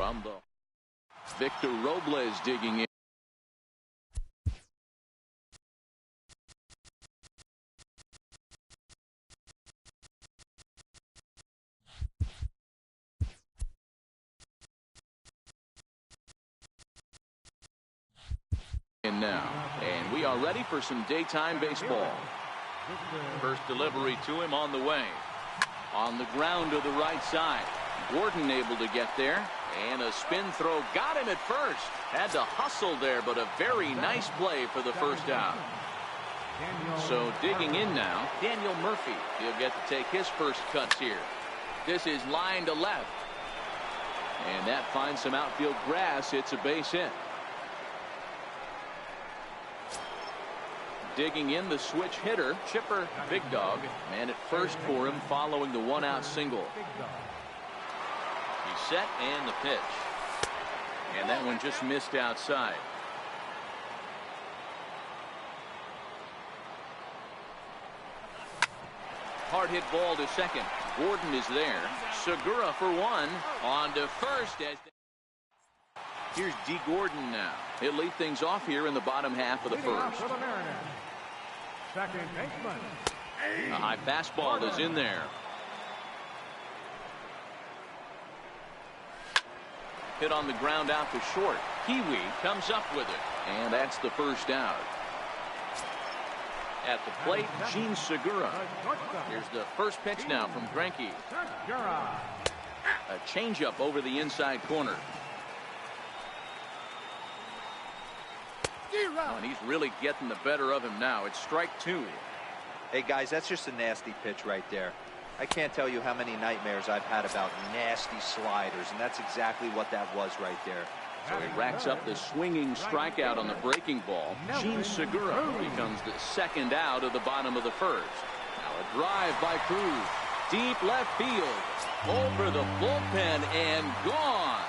from the Victor Robles digging in. Now, and we are ready for some daytime baseball. First delivery to him on the way. On the ground to the right side. Gordon able to get there. And a spin throw got him at first. Had to hustle there, but a very nice play for the first out. So digging in now, Daniel Murphy. He'll get to take his first cuts here. This is line to left. And that finds some outfield grass. It's a base hit. Digging in, the switch hitter, Chipper Big Dog, man at first for him following the one-out single. He's set and the pitch. And that one just missed outside. Hard hit ball to second. Gordon is there. Segura for one. On to first. Here's D. Gordon now. He'll lead things off here in the bottom half of the first. Second baseman. A high fastball is in there. Hit on the ground out to short. Kiwi comes up with it. And that's the first out. At the plate, Gene Segura. Here's the first pitch now from Greinke. A changeup over the inside corner. Oh, and he's really getting the better of him now. It's strike two. Hey, guys, that's just a nasty pitch right there. I can't tell you how many nightmares I've had about nasty sliders, and that's exactly what that was right there. So he racks up the swinging strikeout on the breaking ball. Gene Segura becomes the second out of the bottom of the first. Now a drive by Cruz. Deep left field. Over the bullpen and gone.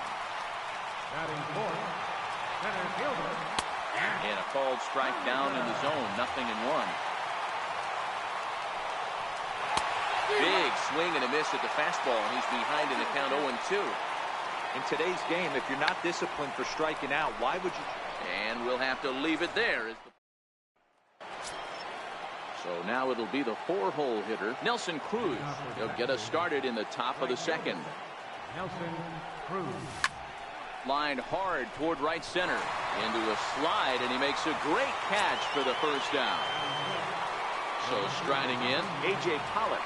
Batting fourth, center fielder. And a called strike down in the zone. 0-1. Big swing and a miss at the fastball, and he's behind in the count 0-2. In today's game, if you're not disciplined for striking out, why would you? And we'll have to leave it there. So now it'll be the 4-hole hitter, Nelson Cruz. He'll get us started in the top of the second. Nelson Cruz. Lined hard toward right center. Into a slide, and he makes a great catch for the first down. So striding in, A.J. Pollock.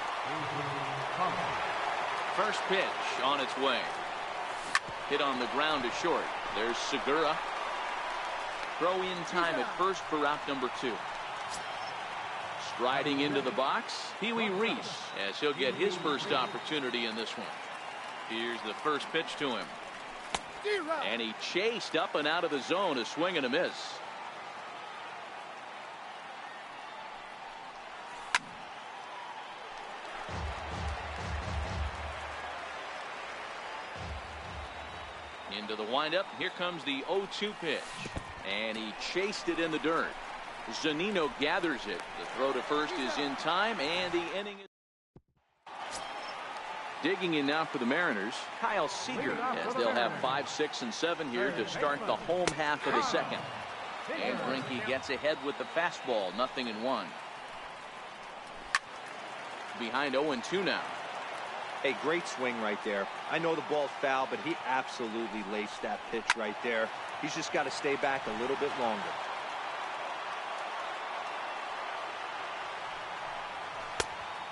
First pitch on its way. Hit on the ground to short. There's Segura. Throw in time at first for out number 2. Striding into the box, Pee Wee Reese, as he'll get his first opportunity in this one. Here's the first pitch to him. And he chased up and out of the zone, a swing and a miss. Into the windup. Here comes the 0-2 pitch. And he chased it in the dirt. Zunino gathers it. The throw to first is in time, and the inning is. Digging in now for the Mariners, Kyle Seager, as they'll have 5, 6, and 7 here to start the home half of the second. And Greinke gets ahead with the fastball, 0-1. Behind 0-2 now. A great swing right there. I know the ball's foul, but he absolutely laced that pitch right there. He's just got to stay back a little bit longer.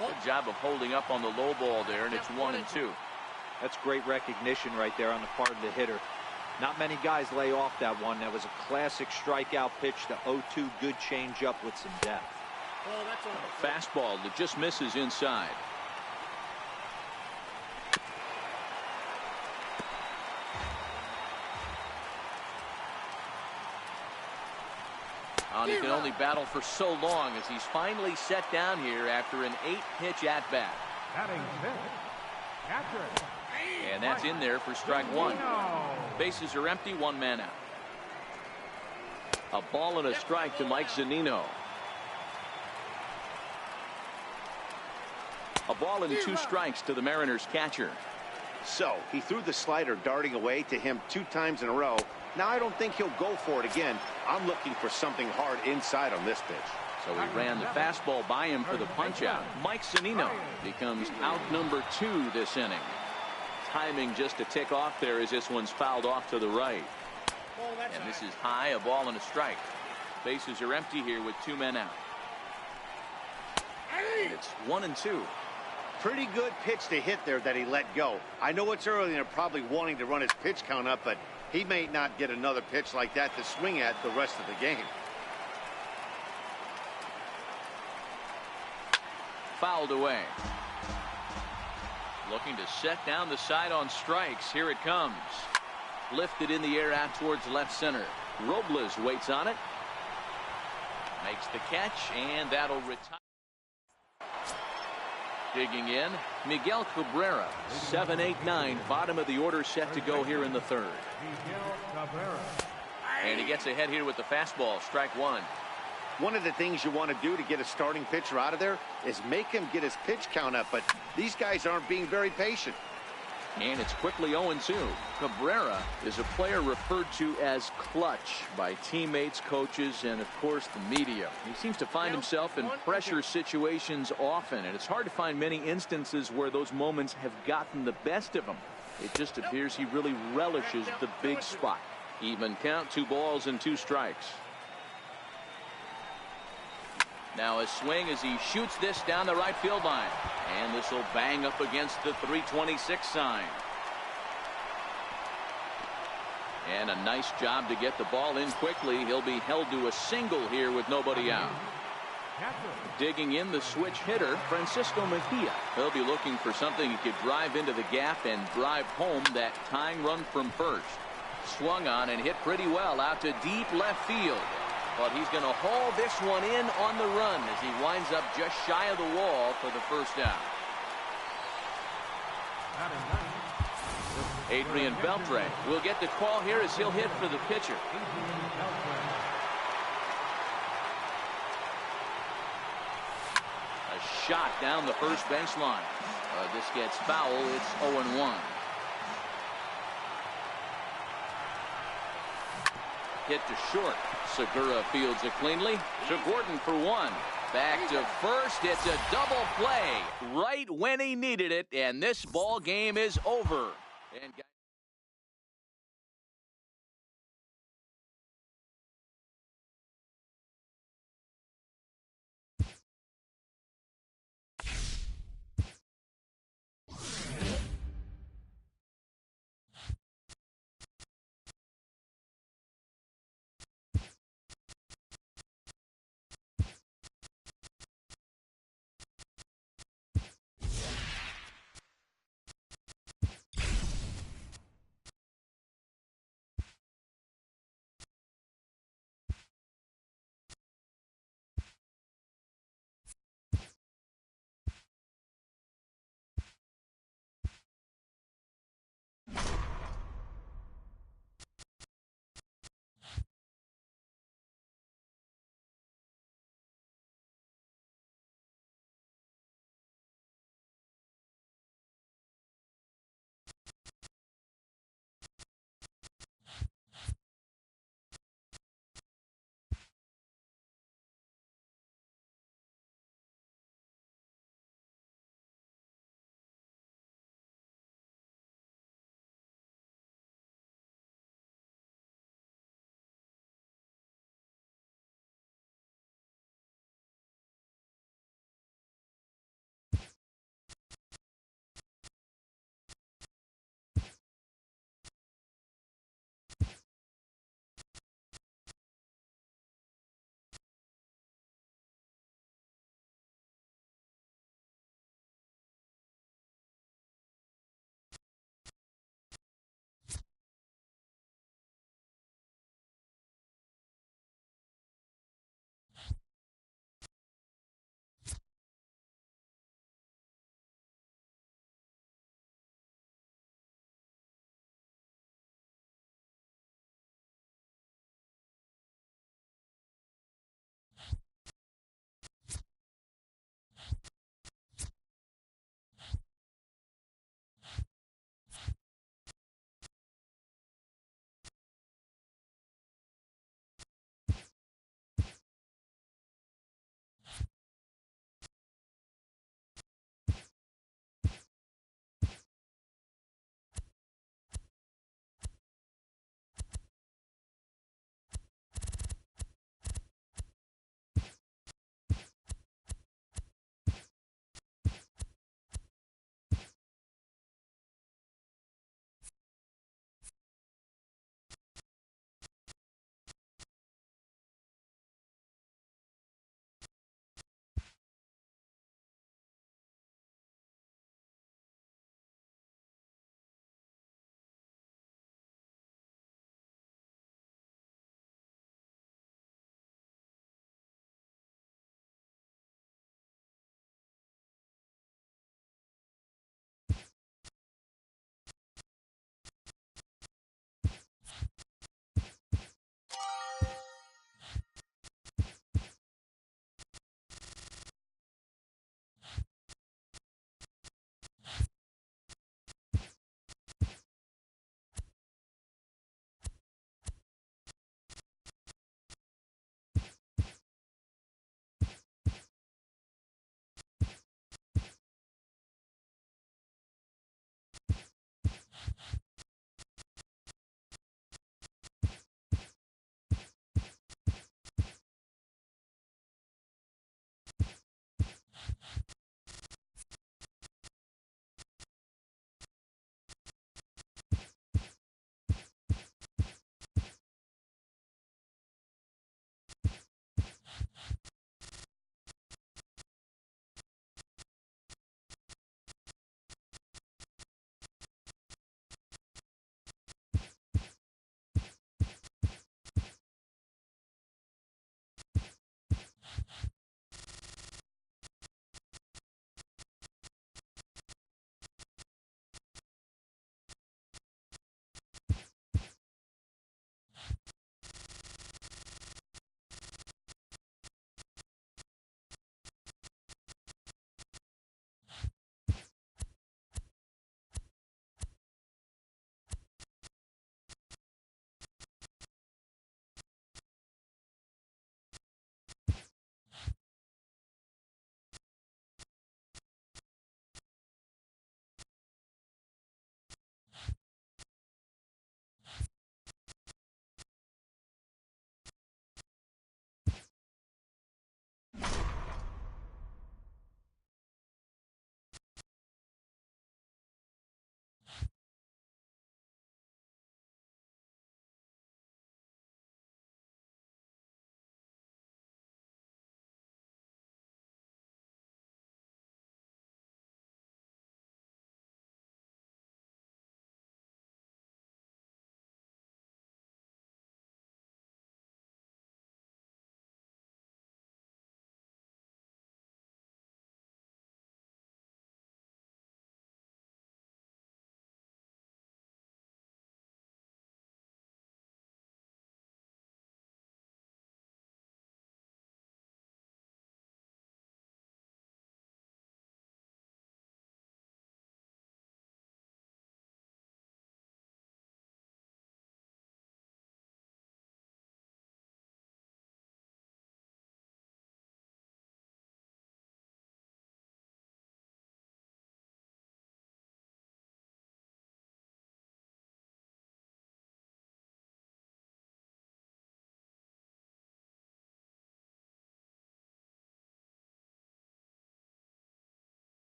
Good job of holding up on the low ball there, and it's 1-2. That's great recognition right there on the part of the hitter. Not many guys lay off that one. That was a classic strikeout pitch. The 0-2 good changeup with some depth. A fastball that just misses inside. He can only battle for so long as he's finally set down here after an 8-pitch at-bat. And that's in there for strike 1. Bases are empty, 1 man out. A ball and a strike to Mike Zunino. A ball and 2 strikes to the Mariners catcher. So he threw the slider darting away to him 2 times in a row. Now I don't think he'll go for it again. I'm looking for something hard inside on this pitch. So he ran the fastball by him for the punch out. Mike Zunino becomes out number 2 this inning. Timing just a tick off there as this one's fouled off to the right. And this is high, a ball and a strike. Bases are empty here with 2 men out. And it's 1-2. Pretty good pitch to hit there that he let go. I know it's early and they're probably wanting to run his pitch count up, but he may not get another pitch like that to swing at the rest of the game. Fouled away. Looking to set down the side on strikes. Here it comes. Lifted in the air out towards left center. Robles waits on it. Makes the catch, and that'll retire. Digging in, Miguel Cabrera, 7-8-9, bottom of the order set to go here in the 3rd. And he gets ahead here with the fastball, strike 1. One of the things you want to do to get a starting pitcher out of there is make him get his pitch count up, but these guys aren't being very patient. And it's quickly 0-2. Cabrera is a player referred to as clutch by teammates, coaches, and of course the media. He seems to find himself in pressure situations often, and it's hard to find many instances where those moments have gotten the best of him. It just appears he really relishes the big spot. Even count, 2 balls and 2 strikes. Now a swing as he shoots this down the right field line. And this will bang up against the 326 sign. And a nice job to get the ball in quickly. He'll be held to a single here with nobody out. Digging in the switch hitter, Francisco Mejia. He'll be looking for something he could drive into the gap and drive home that tying run from first. Swung on and hit pretty well out to deep left field. But he's going to haul this one in on the run as he winds up just shy of the wall for the first out. Adrian Beltre will get the call here as he'll hit for the pitcher. A shot down the first baseline. This gets foul. It's 0-1. Hit to short. Segura fields it cleanly to Gordon for 1. Back to first. It's a double play right when he needed it, and this ball game is over. And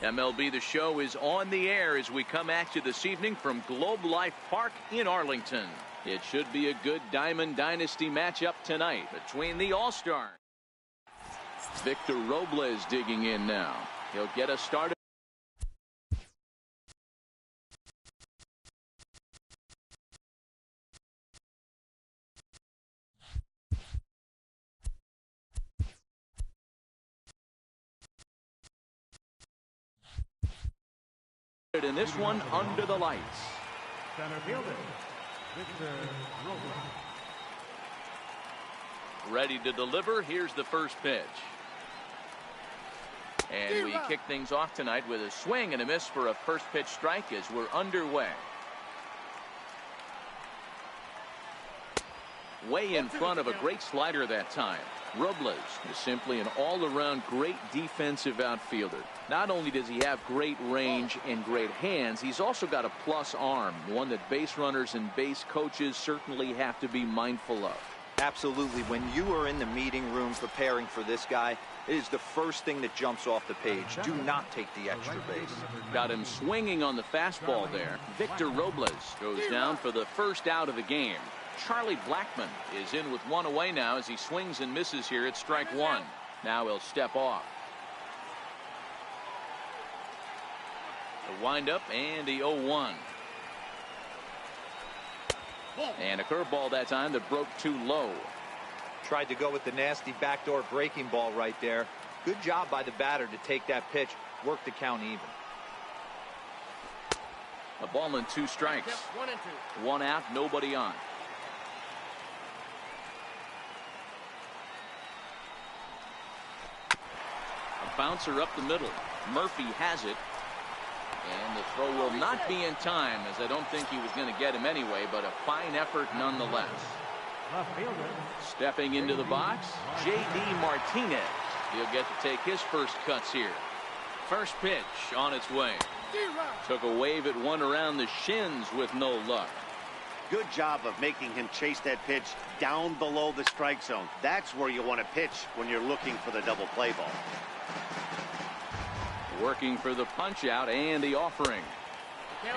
MLB The Show is on the air as we come at you this evening from Globe Life Park in Arlington. It should be a good Diamond Dynasty matchup tonight between the All-Stars. Victor Robles digging in now. He'll get us started. In this one under the lights. Center fielder, Victor Robles. Ready to deliver. Here's the first pitch. And we kick things off tonight with a swing and a miss for a first pitch strike as we're underway. Way in front of a great slider that time. Robles is simply an all-around great defensive outfielder. Not only does he have great range and great hands, he's also got a plus arm, one that base runners and base coaches certainly have to be mindful of. Absolutely. When you are in the meeting room preparing for this guy, it is the first thing that jumps off the page. Do not take the extra base. Got him swinging on the fastball there. Victor Robles goes down for the first out of the game. Charlie Blackmon is in with one away now as he swings and misses here at strike one. Now he'll step off. The windup and the 0-1. And a curveball that time that broke too low. Tried to go with the nasty backdoor breaking ball right there. Good job by the batter to take that pitch, work the count even. A ball and 2 strikes. 1 out, nobody on. A bouncer up the middle. Murphy has it. And the throw will not be in time, as I don't think he was going to get him anyway, but a fine effort nonetheless. Stepping into the box, J.D. Martinez. He'll get to take his first cuts here. First pitch on its way. Took a wave at one around the shins with no luck. Good job of making him chase that pitch down below the strike zone. That's where you want to pitch when you're looking for the double play ball. Working for the punch out and the offering.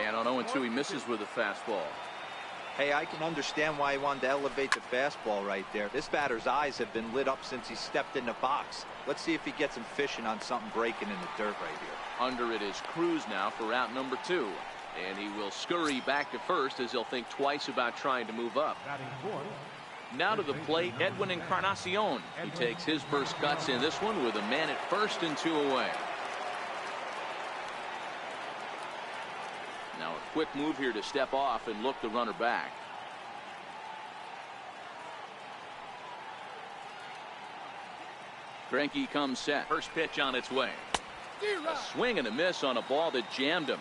And on 0-2 he misses with a fastball. Hey, I can understand why he wanted to elevate the fastball right there. This batter's eyes have been lit up since he stepped in the box. Let's see if he gets him fishing on something breaking in the dirt right here. Under it is Cruz now for out number 2. And he will scurry back to first as he'll think twice about trying to move up. Now to the plate, Edwin Encarnacion. He takes his first cuts in this one with a man at first and 2 away. Now a quick move here to step off and look the runner back. Greinke comes set. First pitch on its way. A swing and a miss on a ball that jammed him.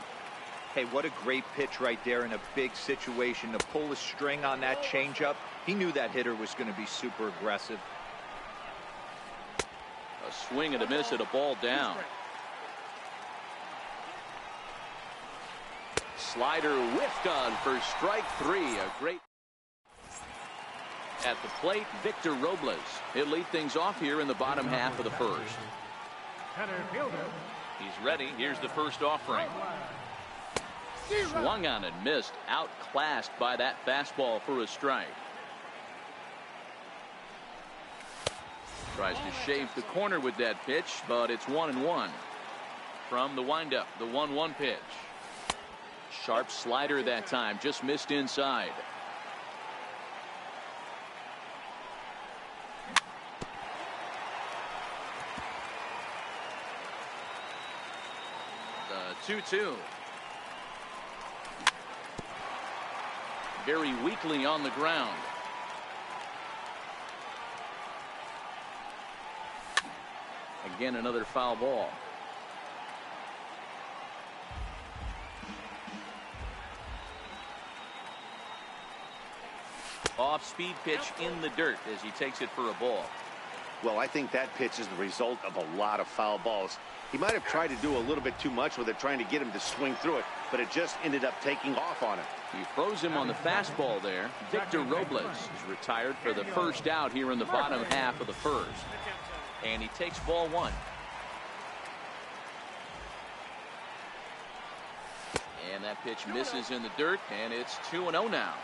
Hey, what a great pitch right there in a big situation to pull a string on that changeup. He knew that hitter was going to be super aggressive. A swing and a miss at a ball down. Slider whiffed on for strike 3. A great at the plate, Victor Robles. He'll lead things off here in the bottom half of the first. He's ready. Here's the first offering. Swung on and missed. Outclassed by that fastball for a strike. Tries to shave the corner with that pitch, but it's 1-1. From the windup, the 1-1 pitch. Sharp slider that time, just missed inside. The 2-2. Very weakly on the ground. Again, another foul ball. Off-speed pitch in the dirt as he takes it for a ball. Well, I think that pitch is the result of a lot of foul balls. He might have tried to do a little bit too much with it, trying to get him to swing through it, but it just ended up taking off on him. He froze him on the fastball there. Victor Robles is retired for the first out here in the bottom half of the first. And he takes ball 1. And that pitch misses in the dirt, and it's 2-0 now.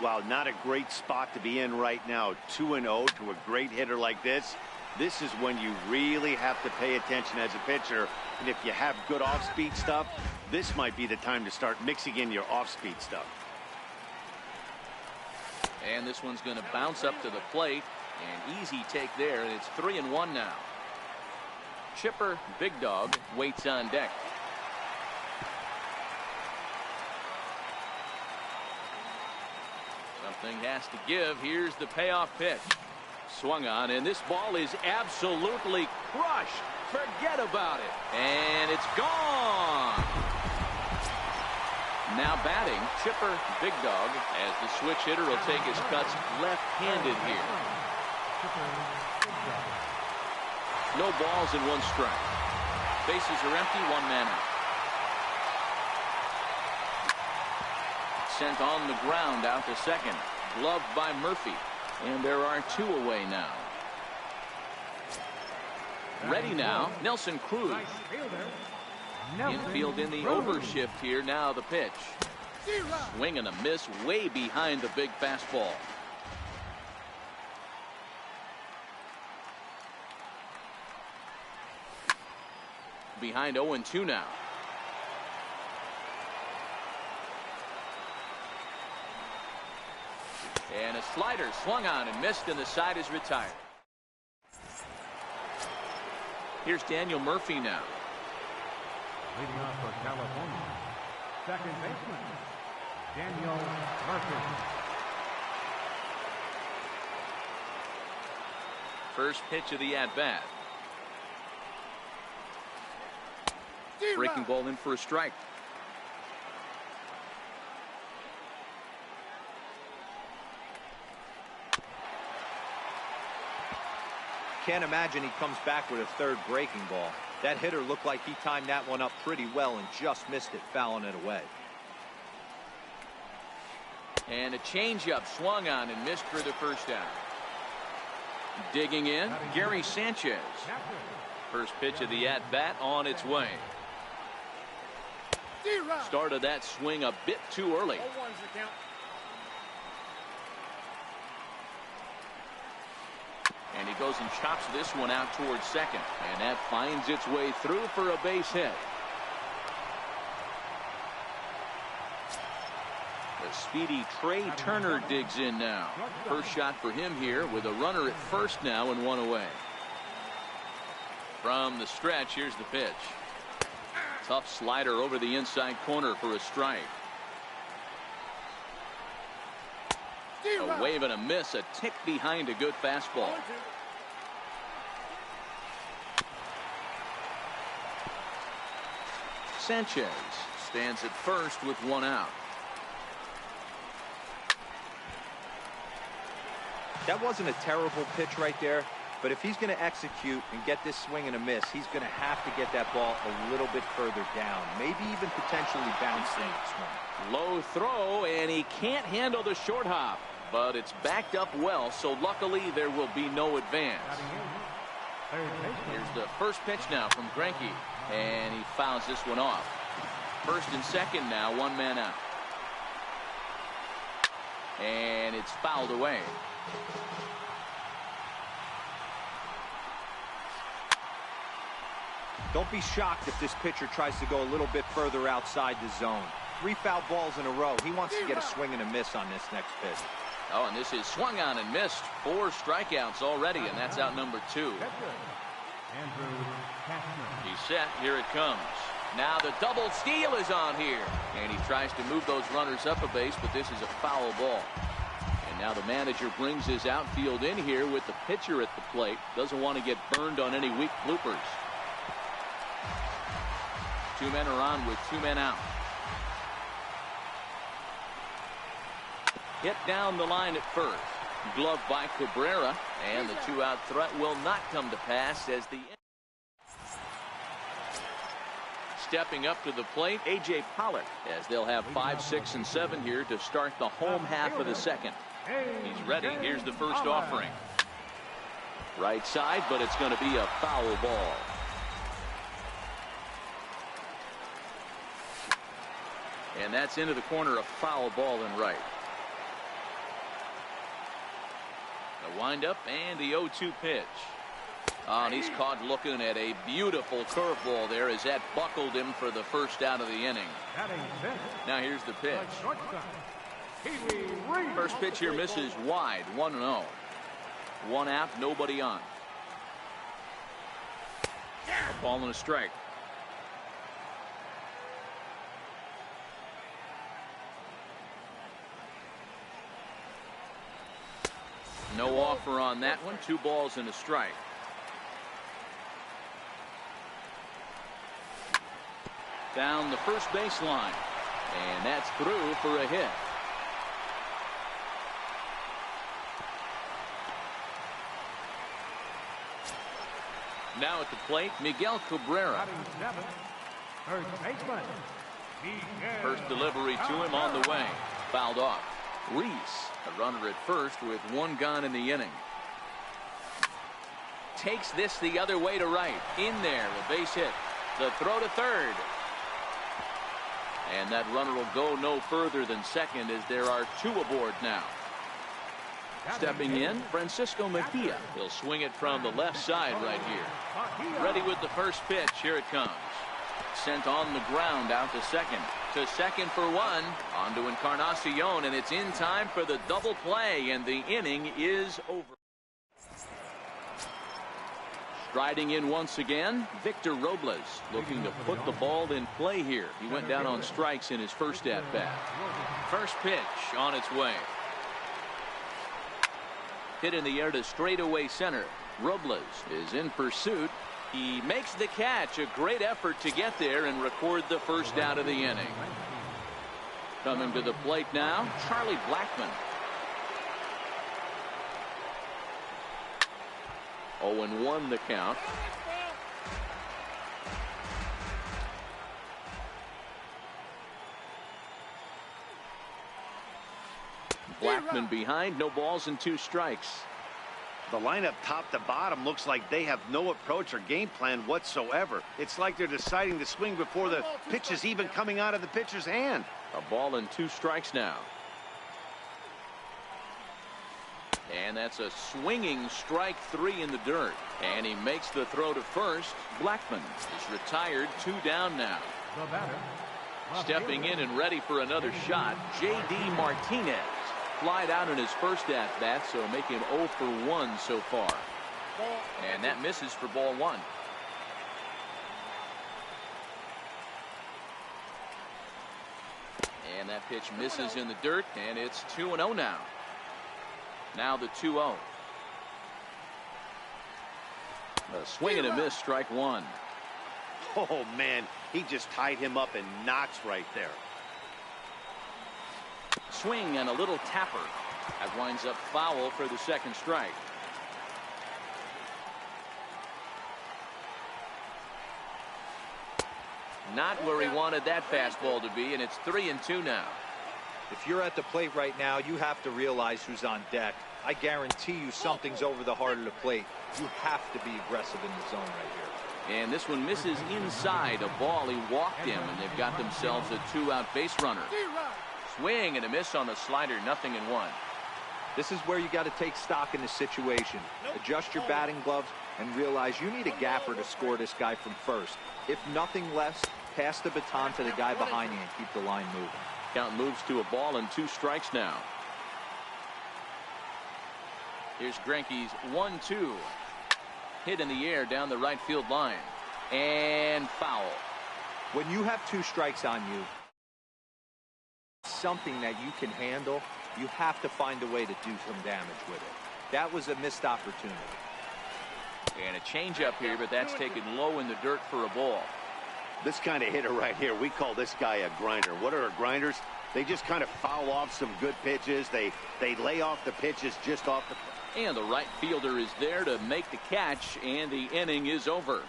Wow, not a great spot to be in right now. 2-0 to a great hitter like this. This is when you really have to pay attention as a pitcher. And if you have good off-speed stuff, this might be the time to start mixing in your off-speed stuff. And this one's going to bounce up to the plate. An easy take there, and it's 3-1 now. Chipper, Big Dog, waits on deck. Something has to give. Here's the payoff pitch. Swung on, and this ball is absolutely crushed. Forget about it. And it's gone. Now batting, Chipper, Big Dog, as the switch hitter will take his cuts left-handed here. No balls and one strike. Bases are empty, one man out. Sent on the ground out to second. Gloved by Murphy. And there are two away now. Ready now, Nelson Cruz. Infield in the overshift here. Now the pitch. Swing and a miss way behind the big fastball. Behind 0-2 now. And a slider swung on and missed, and the side is retired. Here's Daniel Murphy now. Leading off for California, second baseman, Daniel Murphy. First pitch of the at-bat. Breaking ball in for a strike. Can't imagine he comes back with a third breaking ball. That hitter looked like he timed that one up pretty well and just missed it, fouling it away. And a changeup swung on and missed for the first out. Digging in, Gary Sanchez. First pitch of the at-bat on its way. Started that swing a bit too early. And he goes and chops this one out towards second. And that finds its way through for a base hit. The speedy Trey Turner digs in now. First shot for him here with a runner at first now and one away. From the stretch, here's the pitch. Tough slider over the inside corner for a strike. A wave and a miss, a tick behind a good fastball. Sanchez stands at first with one out. That wasn't a terrible pitch right there, but if he's going to execute and get this swing and a miss, he's going to have to get that ball a little bit further down, maybe even potentially bounce in the swing. Low throw, and he can't handle the short hop, but it's backed up well, so luckily there will be no advance. Here's the first pitch now from Greinke, and he fouls this one off. First and second now, one man out. And it's fouled away. Don't be shocked if this pitcher tries to go a little bit further outside the zone. 3 foul balls in a row. He wants to get a swing and a miss on this next pitch. Oh, and this is swung on and missed. 4 strikeouts already, and that's out number 2. He's set. Here it comes. Now the double steal is on here. And he tries to move those runners up a base, but this is a foul ball. And now the manager brings his outfield in here with the pitcher at the plate. Doesn't want to get burned on any weak bloopers. 2 men are on with 2 men out. Hit down the line at first. Gloved by Cabrera, and the 2-out threat will not come to pass as the stepping up to the plate, A.J. Pollock, as they'll have 5, 6, and 7 here to start the home half of the second. He's ready. Here's the first offering. Right side, but it's going to be a foul ball. And that's into the corner, a foul ball and right. The windup and the 0-2 pitch. And he's caught looking at a beautiful curveball there as that buckled him for the first out of the inning. Now here's the pitch. First pitch here misses wide, 1-0. One out, nobody on. A ball and a strike. No offer on that one. 2 balls and a strike. Down the first baseline. And that's through for a hit. Now at the plate, Miguel Cabrera. First delivery to him on the way. Fouled off. Reese, a runner at first with 1 gone in the inning. Takes this the other way to right. In there, a base hit. The throw to third. And that runner will go no further than second as there are 2 aboard now. Stepping in, Francisco Mejia. He'll swing it from the left side right here. Ready with the first pitch. Here it comes. Sent on the ground out to second. To second for 1. On to Encarnacion, and it's in time for the double play, and the inning is over. Striding in once again, Victor Robles, looking to put the ball in play here. He went down on strikes in his first at-bat. First pitch on its way. Hit in the air to straightaway center. Robles is in pursuit. He makes the catch. A great effort to get there and record the first out of the inning. Coming to the plate now, Charlie Blackmon. 0-1 the count. Blackmon behind, no balls and 2 strikes. The lineup top to bottom looks like they have no approach or game plan whatsoever. It's like they're deciding to swing before the pitch is even coming out of the pitcher's hand. A ball and 2 strikes now. And that's a swinging strike 3 in the dirt. And he makes the throw to first. Blackmon is retired, 2 down now. Stepping in and ready for another shot, J.D. Martinez. Flied out in his first at-bat, so make him 0 for 1 so far. And that misses for ball 1. And that pitch misses in the dirt, and it's 2-0 now. Now the 2-0. A swing and a miss, strike 1. Oh, man, he just tied him up in knots right there. Swing and a little tapper. That winds up foul for the second strike. Not where he wanted that fastball to be, and it's 3-2 now. If you're at the plate right now, you have to realize who's on deck. I guarantee you something's over the heart of the plate. You have to be aggressive in the zone right here. And this one misses inside a ball. He walked him, and they've got themselves a 2-out base runner. Swing and a miss on the slider, 0-1. This is where you got to take stock in the situation. Adjust your batting gloves and realize you need a gapper to score this guy from first. If nothing less, pass the baton to the guy behind you and keep the line moving. Count moves to a ball and 2 strikes now. Here's Greinke's 1-2. Hit in the air down the right field line. And foul. When you have 2 strikes on you, something that you can handle, you have to find a way to do some damage with it. That was a missed opportunity. And a changeup here, but that's taken low in the dirt for a ball. This kind of hitter right here, we call this guy a grinder. What are grinders? They just kind of foul off some good pitches. They lay off the pitches just off the... And the right fielder is there to make the catch, and the inning is over.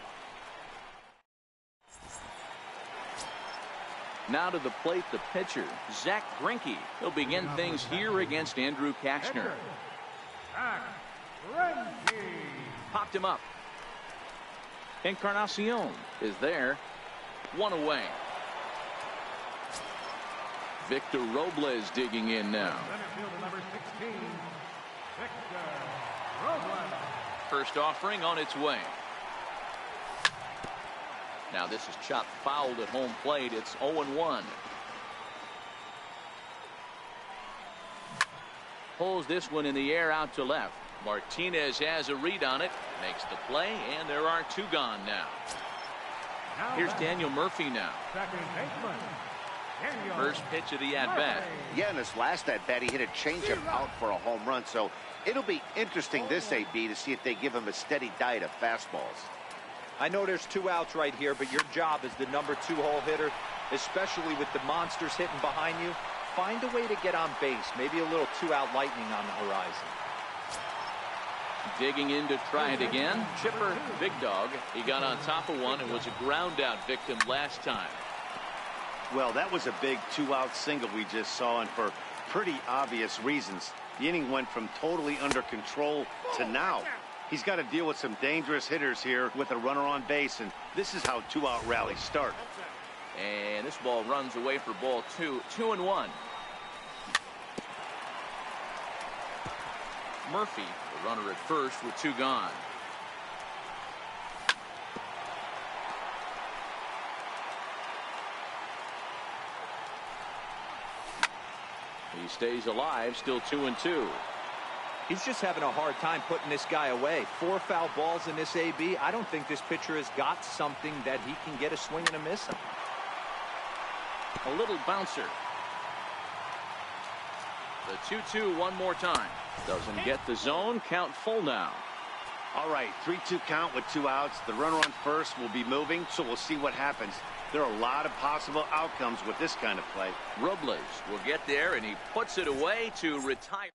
Now to the plate, the pitcher, Zach Greinke. He'll begin things here against Andrew Kachner. Popped him up. Encarnacion is there. 1 away. Victor Robles digging in now. Center fielder number 16, Victor Robles. First offering on its way. Now this is chopped fouled at home plate. It's 0-1. Pulls this one in the air out to left. Martinez has a read on it, makes the play, and there are two gone now. Here's Daniel Murphy now. Second baseman, Daniel First pitch of the at-bat. Yeah, in his last at-bat, he hit a changeup out for a home run, so it'll be interesting this AB to see if they give him a steady diet of fastballs. I know there's 2 outs right here, but your job as the number 2 hole hitter, especially with the monsters hitting behind you, find a way to get on base. Maybe a little 2-out lightning on the horizon. Digging in to try it again. Chipper, big dog. He got on top of one and was a ground out victim last time. Well, that was a big 2-out single we just saw, and for pretty obvious reasons. The inning went from totally under control to now. He's got to deal with some dangerous hitters here with a runner on base, and this is how 2-out rallies start. And this ball runs away for ball 2. 2-1. Murphy, the runner at first with 2 gone. He stays alive, still 2-2. He's just having a hard time putting this guy away. 4 foul balls in this AB. I don't think this pitcher has got something that he can get a swing and a miss on. A little bouncer. The 2-2 one more time. Doesn't get the zone. Count full now. All right, 3-2 count with 2 outs. The runner on first will be moving, so we'll see what happens. There are a lot of possible outcomes with this kind of play. Robles will get there, and he puts it away to retire.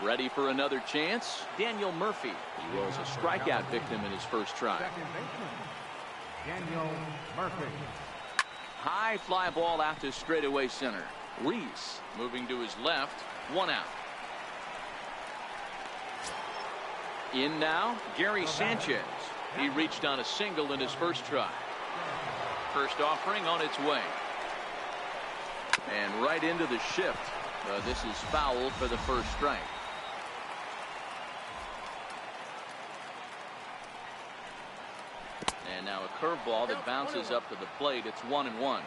Ready for another chance. Daniel Murphy. He was a strikeout victim in his first try. Second baseman, Daniel Murphy. High fly ball out to straightaway center. Reese moving to his left. 1 out. In now, Gary Sanchez. He reached on a single in his first try. First offering on its way. And right into the shift. This is foul for the first strike. And now a curveball that bounces up to the plate. It's 1-1.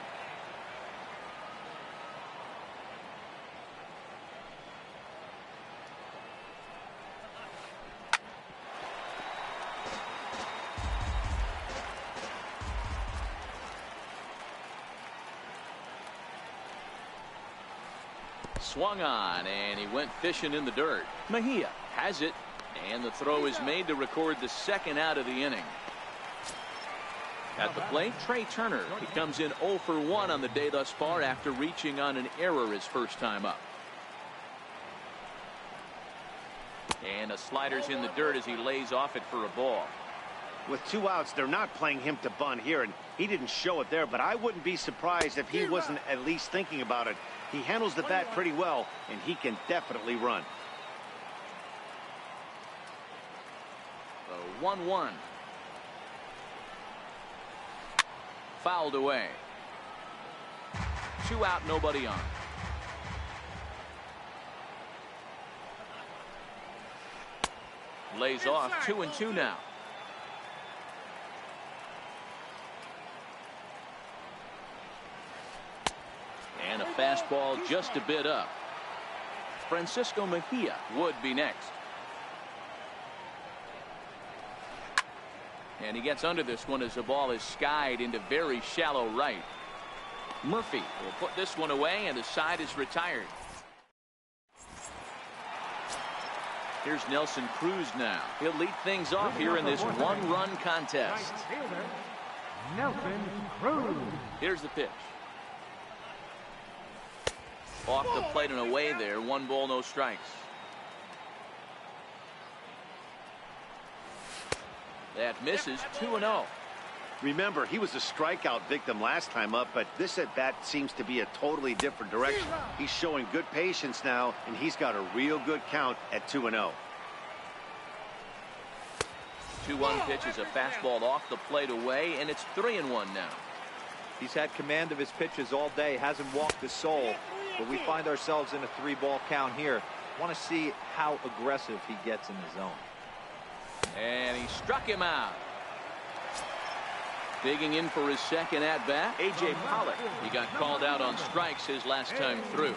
Swung on, and he went fishing in the dirt. Mejia has it, and the throw is made to record the second out of the inning. At the plate, Trey Turner. He comes in 0 for 1 on the day thus far after reaching on an error his first time up. And a slider's in the dirt as he lays off it for a ball. With 2 outs, they're not playing him to bunt here, and he didn't show it there, but I wouldn't be surprised if he wasn't at least thinking about it. He handles the bat pretty well, and he can definitely run. 1-1. Fouled away. 2 out, nobody on. Lays off. 2-2 now. And a fastball just a bit up. Francisco Mejia would be next. And he gets under this one as the ball is skied into very shallow right. Murphy will put this one away, and the side is retired. Here's Nelson Cruz now. He'll lead things off here in this one-run contest. Right fielder, Nelson Cruz. Here's the pitch. Off the plate and away there. 1 ball, no strikes. That misses. 2-0. Remember, he was a strikeout victim last time up, but this at-bat seems to be a totally different direction. He's showing good patience now, and he's got a real good count at 2-0. 2-1 pitch is a fastball off the plate away, and it's 3-1 now. He's had command of his pitches all day, hasn't walked a soul, but we find ourselves in a 3-ball count here. Want to see how aggressive he gets in the zone. And he struck him out. Digging in for his second at-bat, A.J. Pollock. He got called out on strikes his last time through.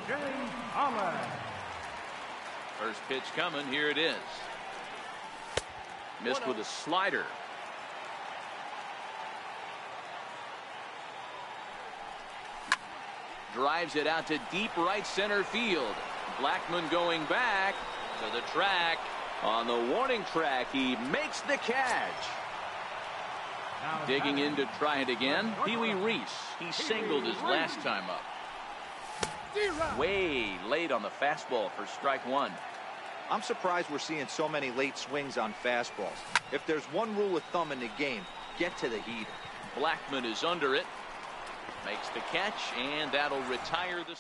First pitch coming. Here it is. Missed with a slider. Drives it out to deep right center field. Blackmon going back to the track. On the warning track, he makes the catch. Digging in to try it again, Pee Wee Reese. He singled his last time up. Way late on the fastball for strike one. I'm surprised we're seeing so many late swings on fastballs. If there's one rule of thumb in the game, get to the heater. Blackmon is under it. Makes the catch, and that'll retire the...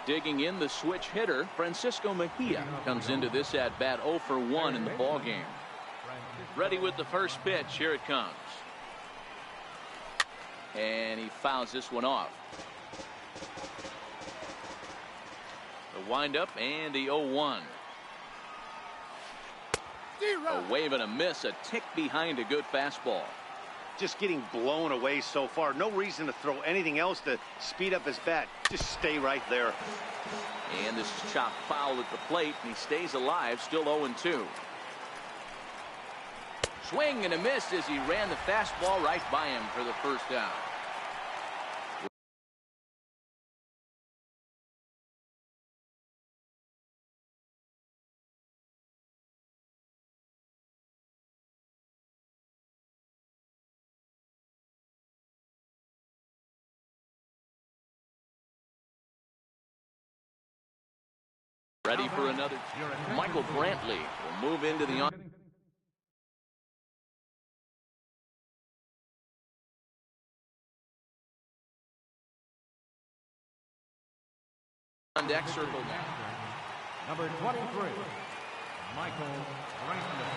Digging in, the switch hitter, Francisco Mejia, comes into this at-bat 0 for 1 in the ballgame. Ready with the first pitch. Here it comes. And he fouls this one off. The windup and the 0-1. A wave and a miss, a tick behind a good fastball. Just getting blown away so far. No reason to throw anything else to speed up his bat. Just stay right there. And this is chopped foul at the plate, and he stays alive, still 0-2. Swing and a miss as he ran the fastball right by him for the first out. Ready for another. Michael Brantley will move into the on deck circle now. Number 23, Michael Brantley.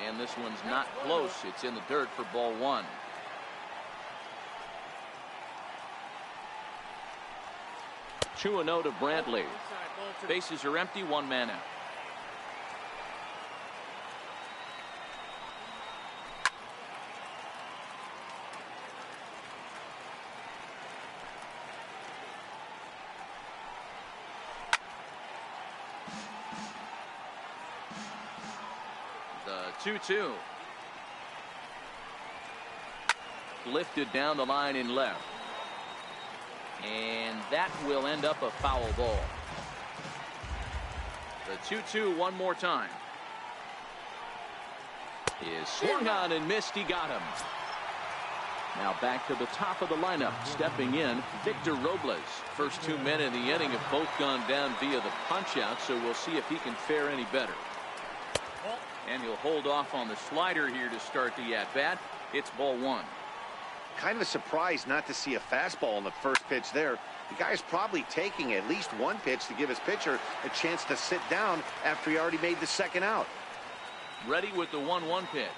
And this one's not close. It's in the dirt for ball one. Two and 0 to Brantley. Bases are empty, one man out. The 2-2. Lifted down the line in left. And that will end up a foul ball. The 2-2 one more time. Is swung on and missed. He got him. Now back to the top of the lineup. Stepping in, Victor Robles. First 2 men in the inning have both gone down via the punch out, so we'll see if he can fare any better. And he'll hold off on the slider here to start the at-bat. It's ball one. Kind of a surprise not to see a fastball in the first pitch there. The guy's probably taking at least one pitch to give his pitcher a chance to sit down after he already made the second out. Ready with the 1-1 pitch.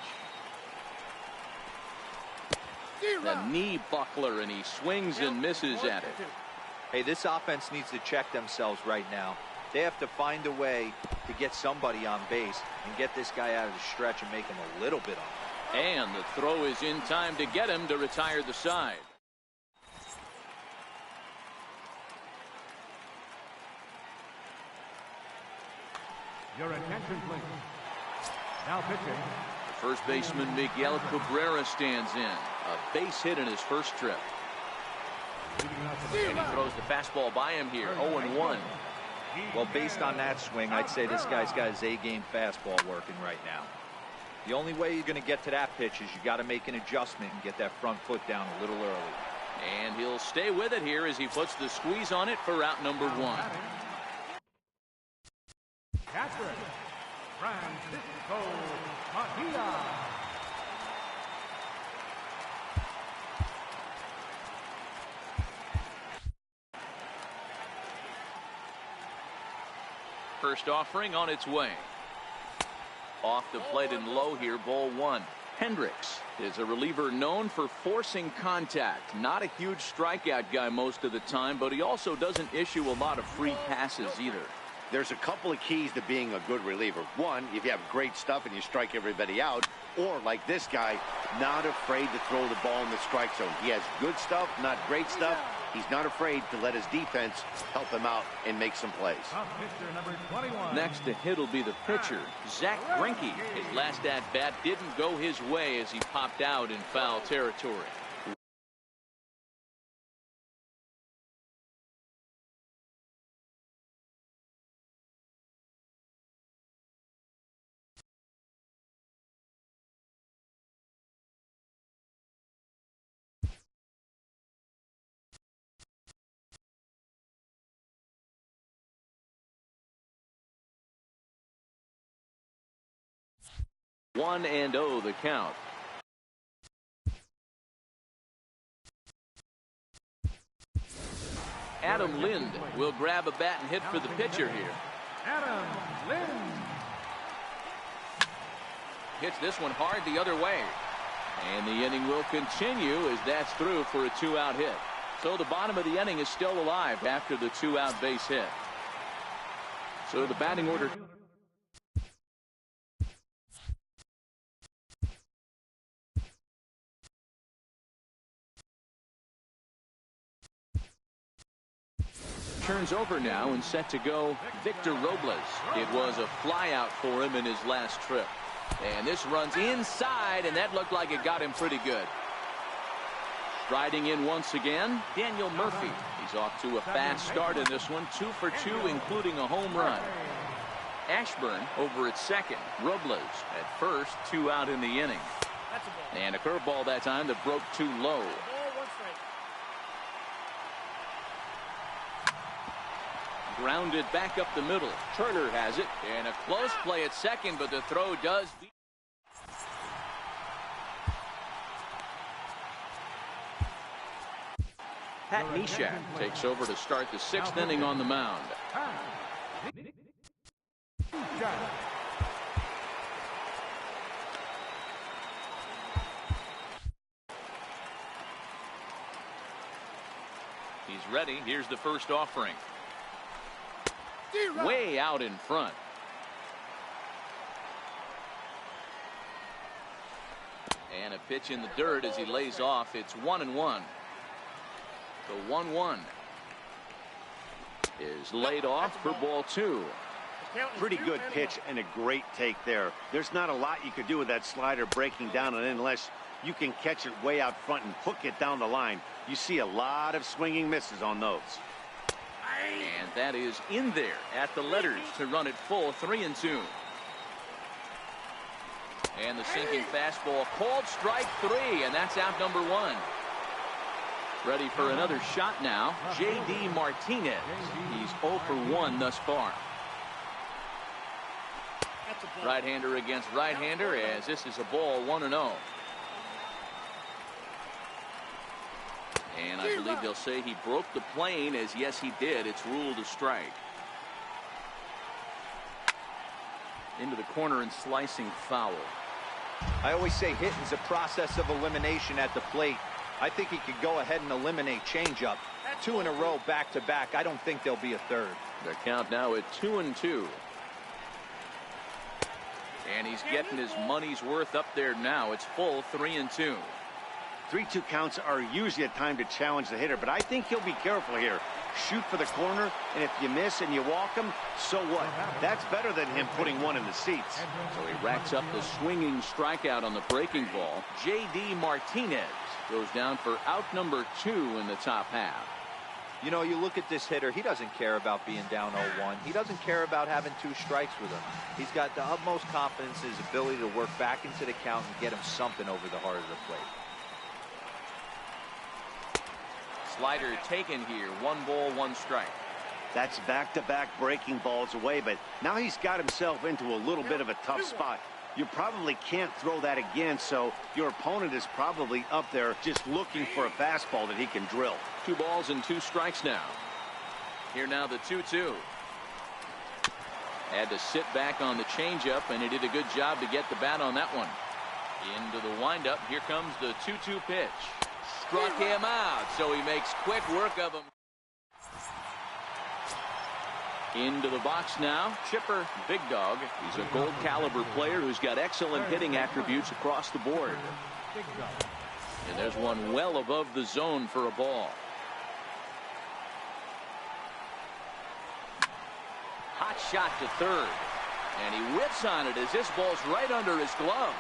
The knee buckler, and he swings and misses at it. Hey, this offense needs to check themselves right now. They have to find a way to get somebody on base and get this guy out of the stretch and make him a little bit off. And the throw is in time to get him to retire the side. Your attention, please. Now pitching. The first baseman Miguel Cabrera stands in. A base hit in his first trip. And he throws the fastball by him here. 0-1. Well, based on that swing, I'd say this guy's got his A-game fastball working right now. The only way you're going to get to that pitch is you got to make an adjustment and get that front foot down a little early. And he'll stay with it here as he puts the squeeze on it for out number one. Catcher, Francisco Mejia. First offering on its way. Off the plate and low here, ball one. Hendricks is a reliever known for forcing contact. Not a huge strikeout guy most of the time, but he also doesn't issue a lot of free passes either. There's a couple of keys to being a good reliever. One, if you have great stuff and you strike everybody out, or like this guy, not afraid to throw the ball in the strike zone. He has good stuff, not great stuff. He's not afraid to let his defense help him out and make some plays. Pitcher number 21. Next to hit will be the pitcher, Zach Greinke. His last at-bat didn't go his way as he popped out in foul territory. One and oh the count. Adam Lind will grab a bat and hit for the pitcher here. Adam Lind. Hits this one hard the other way. And the inning will continue as that's through for a 2-out hit. So the bottom of the inning is still alive after the 2-out base hit. So the batting order. Turns over now and set to go Victor Robles. It was a flyout for him in his last trip. And this runs inside, and that looked like it got him pretty good. Striding in once again, Daniel Murphy. He's off to a fast start in this one, 2 for 2, including a home run. Ashburn over at second. Robles at first, 2 out in the inning. And a curveball that time that broke too low. Grounded back up the middle. Turner has it. And a close play at second, but the throw does beat. Pat Neshek takes over to start the 6th inning on the mound. He's ready. Here's the first offering. Way out in front. And a pitch in the dirt as he lays off. It's 1-1. The 1-1 is laid off for ball 2. Pretty good pitch and a great take there. There's not a lot you could do with that slider breaking down and in unless you can catch it way out front and hook it down the line. You see a lot of swinging misses on those. And that is in there at the letters to run it full, 3-2. And the sinking fastball called strike 3, and that's out number 1. Ready for another shot now, J.D. Martinez. He's 0 for 1 thus far. Right-hander against right-hander as this is a ball 1-0. And I believe they'll say he broke the plane, as yes he did. It's ruled a strike. Into the corner and slicing foul. I always say hitting's a process of elimination at the plate. I think he could go ahead and eliminate changeup. 2 in a row back to back. I don't think there'll be a third. The count now at 2-2. And he's getting his money's worth up there now. It's full, 3-2. 3-2 counts are usually a time to challenge the hitter, but I think he'll be careful here. Shoot for the corner, and if you miss and you walk him, so what? That's better than him putting one in the seats. So he racks up the swinging strikeout on the breaking ball. J.D. Martinez goes down for out number 2 in the top half. You know, you look at this hitter, he doesn't care about being down 0-1. He doesn't care about having 2 strikes with him. He's got the utmost confidence in his ability to work back into the count and get him something over the heart of the plate. Slider taken here. 1 ball, 1 strike. That's back-to-back breaking balls away, but now he's got himself into a little bit of a tough spot. You probably can't throw that again, so your opponent is probably up there just looking for a fastball that he can drill. 2 balls and 2 strikes now. Here now the 2-2. Had to sit back on the changeup, and he did a good job to get the bat on that one. Into the windup. Here comes the 2-2 pitch. Struck him out, so he makes quick work of him. Into the box now. Chipper, big dog. He's a gold caliber player who's got excellent hitting attributes across the board. And there's one well above the zone for a ball. Hot shot to third. And he whips on it as this ball's right under his glove.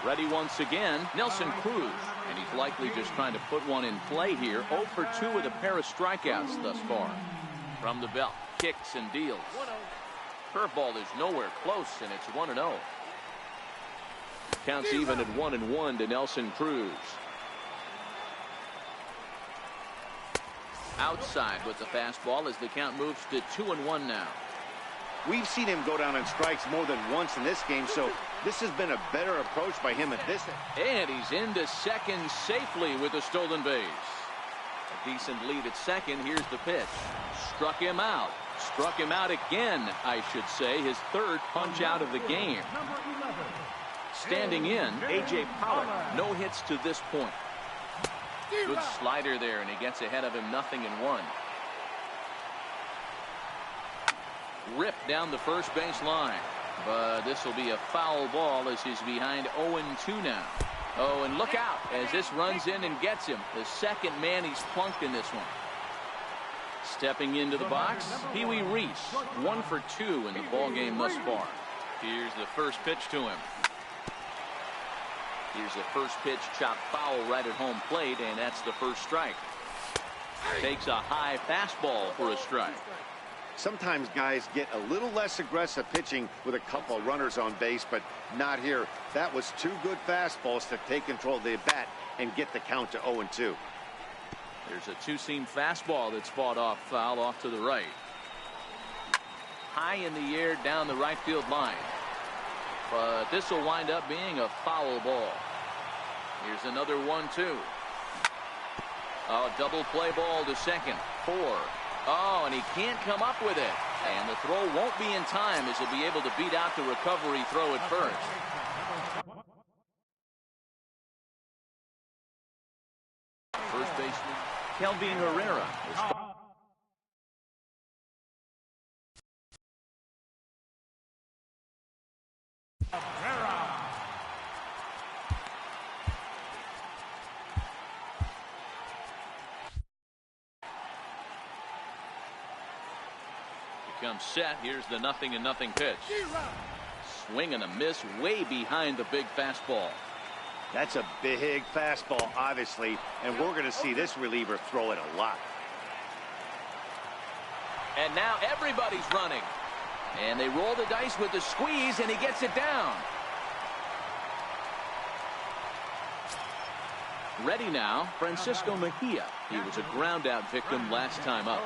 Ready once again, Nelson Cruz. And he's likely just trying to put one in play here. 0 for 2 with a pair of strikeouts thus far. From the belt, kicks and deals. Curveball is nowhere close, and it's 1-0. Counts even at 1-1 to Nelson Cruz. Outside with the fastball as the count moves to 2-1 now. We've seen him go down on strikes more than once in this game, so this has been a better approach by him at this. And he's into second safely with a stolen base. A decent lead at second. Here's the pitch. Struck him out. Struck him out again, I should say. His third punch out of the game. Standing in, A.J. Pollock. No hits to this point. Good slider there, and he gets ahead of him 0-1. Ripped down the first base line. But this will be a foul ball as he's behind 0-2 now. Oh, and look out as this runs in and gets him. The second man he's plunked in this one. Stepping into the box, Pee Wee Reese. 1 for 2 in the ball game thus far. Here's the first pitch to him. Here's the first pitch chopped foul right at home plate, and that's the first strike. Takes a high fastball for a strike. Sometimes guys get a little less aggressive pitching with a couple runners on base, but not here. That was 2 good fastballs to take control of the bat and get the count to 0-2. There's a two-seam fastball that's fought off foul off to the right. High in the air down the right field line. But this will wind up being a foul ball. Here's another 1-2. Oh, double play ball to second. 4. Oh, and he can't come up with it. And the throw won't be in time as he'll be able to beat out the recovery throw at first. First baseman, Kelvin Herrera. Comes set. Here's the 0-0 pitch. Swing and a miss way behind the big fastball. That's a big fastball, obviously, and we're going to see this reliever throw it a lot. And now everybody's running. And they roll the dice with the squeeze, and he gets it down. Ready now, Francisco Mejia. He was a ground out victim last time up.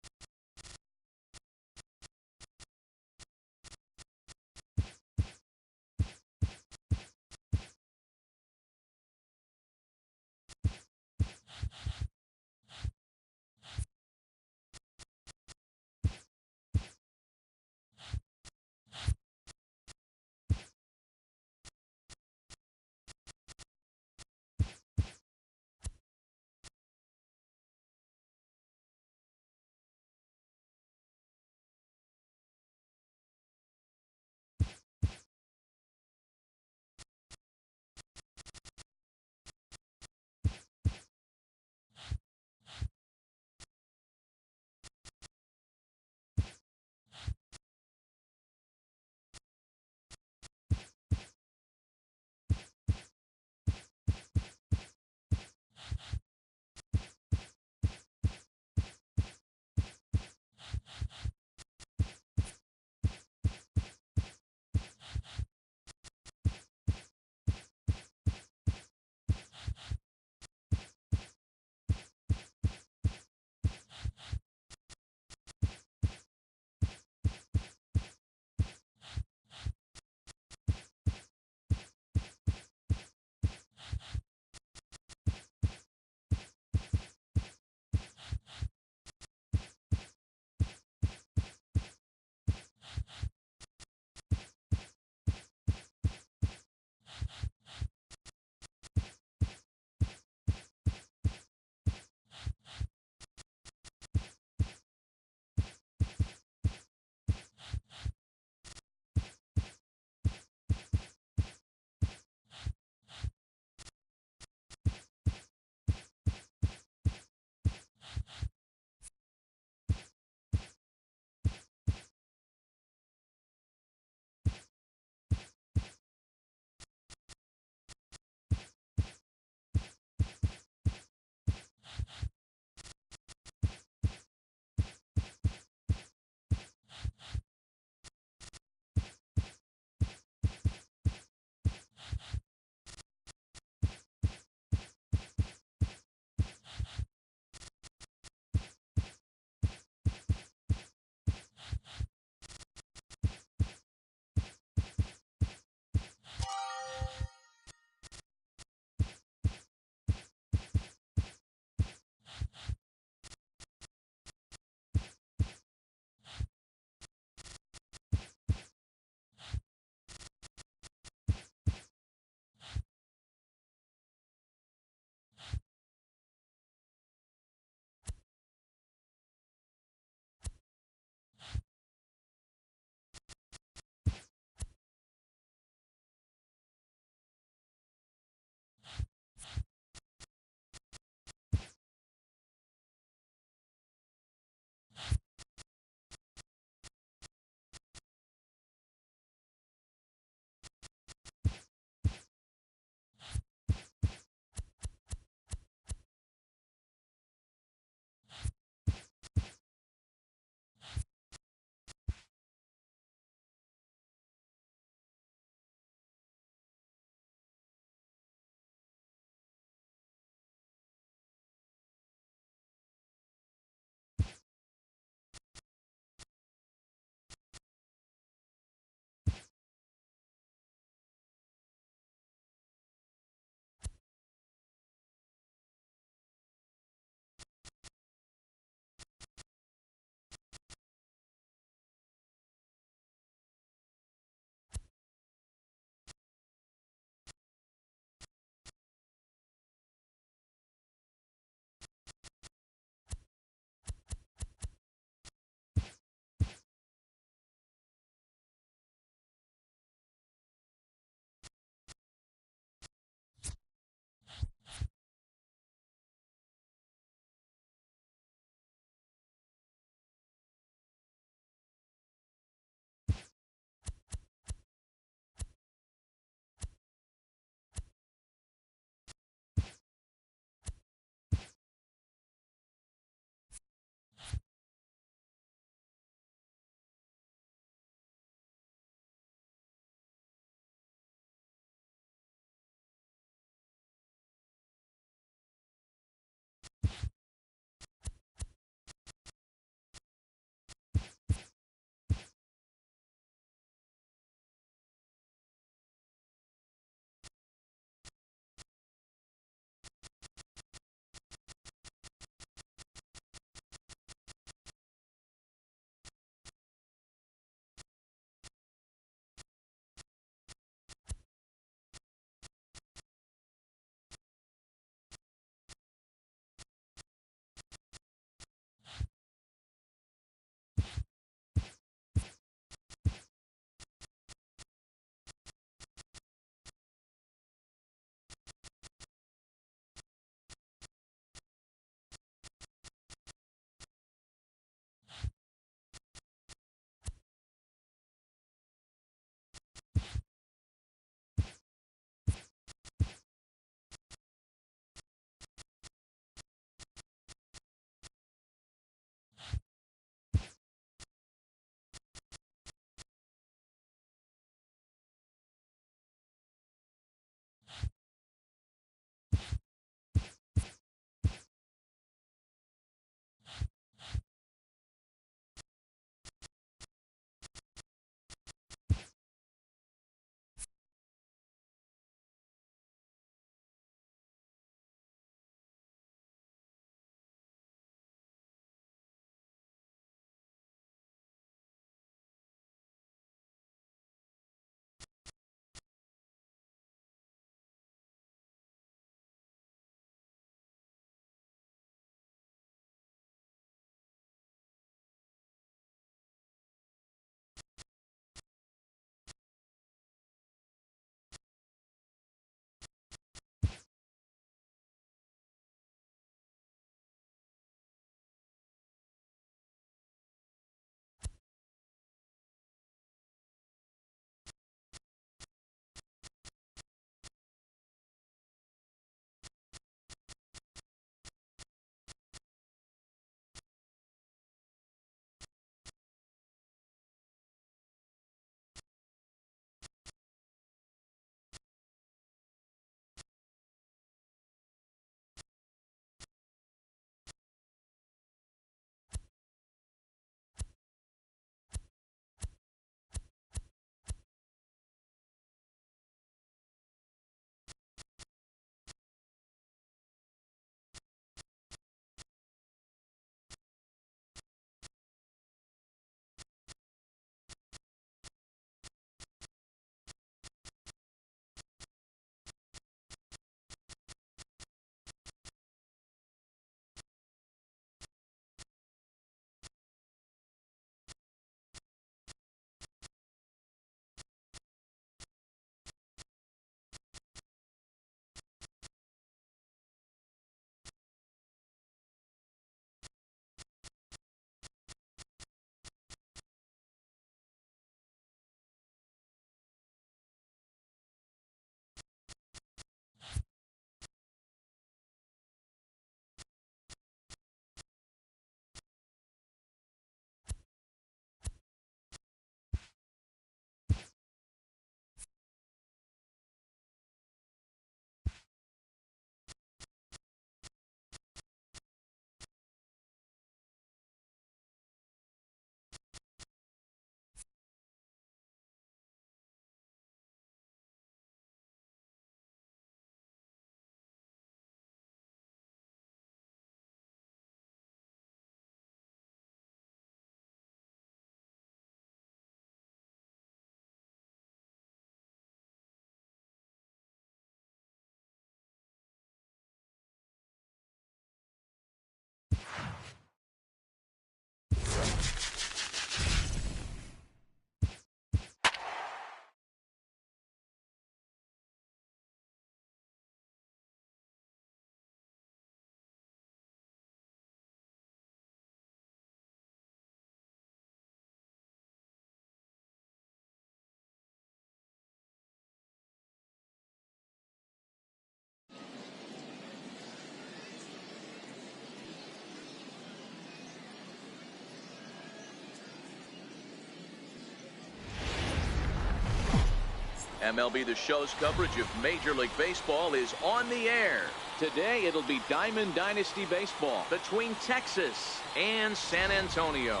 MLB The Show's coverage of Major League Baseball is on the air. Today it'll be Diamond Dynasty Baseball between Texas and San Antonio.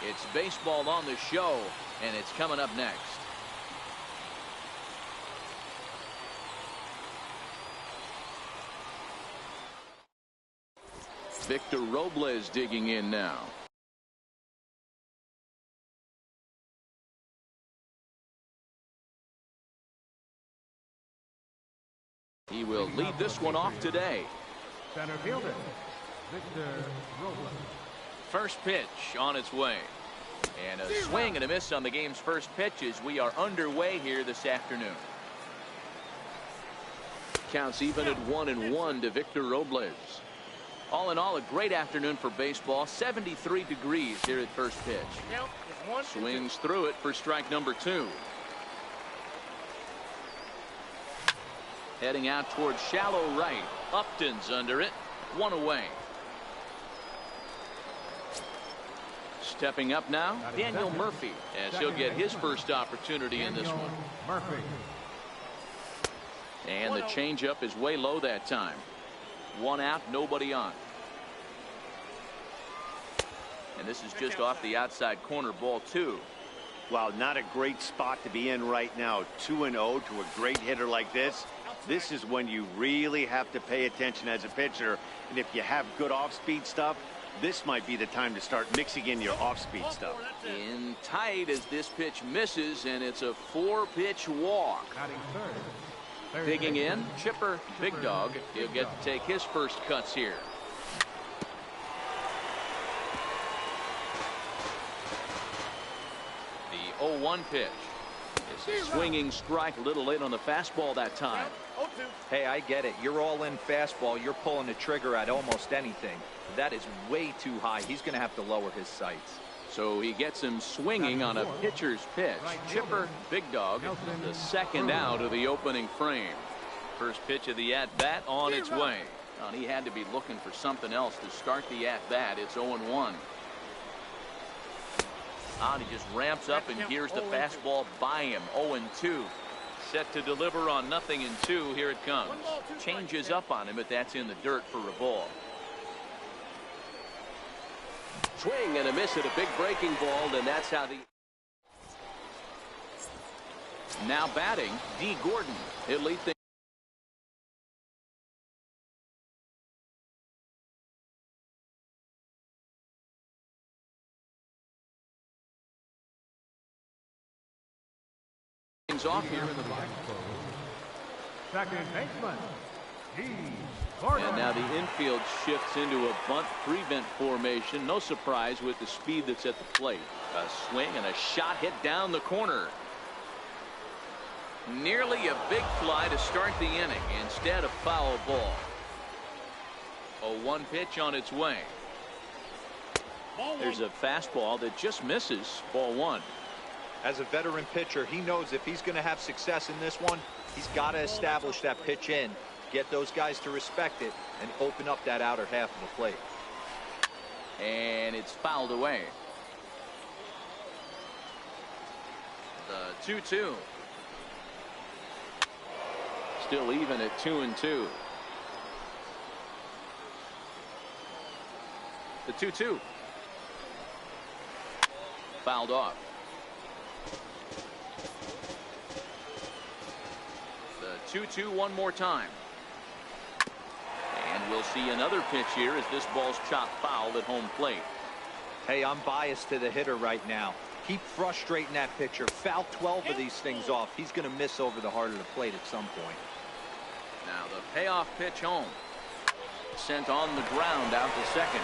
It's baseball on the show, and it's coming up next. Victor Robles digging in now. He will lead this one off today. Center fielder, Victor Robles. First pitch on its way. And a swing and a miss on the game's first pitch as we are underway here this afternoon. Counts even at 1-1 to Victor Robles. All in all, a great afternoon for baseball. 73 degrees here at first pitch. Swings through it for strike number 2. Heading out towards shallow right. Upton's under it. 1 away. Stepping up now, Daniel Murphy, as he'll get his first opportunity in this one. Murphy. And the changeup is way low that time. 1 out, nobody on. And this is just off the outside corner, ball 2. Well, not a great spot to be in right now. 2-0 to a great hitter like this. This is when you really have to pay attention as a pitcher. And if you have good off-speed stuff, this might be the time to start mixing in your off-speed stuff. In tight as this pitch misses, and it's a 4-pitch walk. Batting third. Digging in, Chipper Big Dog. He'll get to take his first cuts here. The 0-1 pitch. It's a swinging strike, a little late on the fastball that time. Hey, I get it. You're all in fastball. You're pulling the trigger at almost anything. That is way too high. He's going to have to lower his sights. So he gets him swinging on a pitcher's pitch. Chipper Big Dog, the second out of the opening frame. First pitch of the at-bat on its way. And he had to be looking for something else to start the at-bat. It's 0-1. And he just ramps up and hears the fastball by him. 0-2. Set to deliver on 0-2. Here it comes. Changes up on him, but that's in the dirt for a ball. Swing and a miss at a big breaking ball, and that's how the... Now batting, D. Gordon. He'll lead things off here in the box. Second baseman, D. Gordon. And now the infield shifts into a bunt prevent formation. No surprise with the speed that's at the plate. A swing and a shot hit down the corner. Nearly a big fly to start the inning. Instead, a foul ball. A 1 pitch on its way. There's a fastball that just misses. Ball 1. As a veteran pitcher, he knows if he's going to have success in this one, he's got to establish that pitch in, get those guys to respect it, and open up that outer half of the plate. And it's fouled away. The 2-2. Still even at 2-2. The 2-2. Fouled off. The 2-2 one more time. And we'll see another pitch here as this ball's chopped foul at home plate. Hey, I'm biased to the hitter right now. Keep frustrating that pitcher. Foul 12 of these things off. He's going to miss over the heart of the plate at some point. Now the payoff pitch home. Sent on the ground out to second.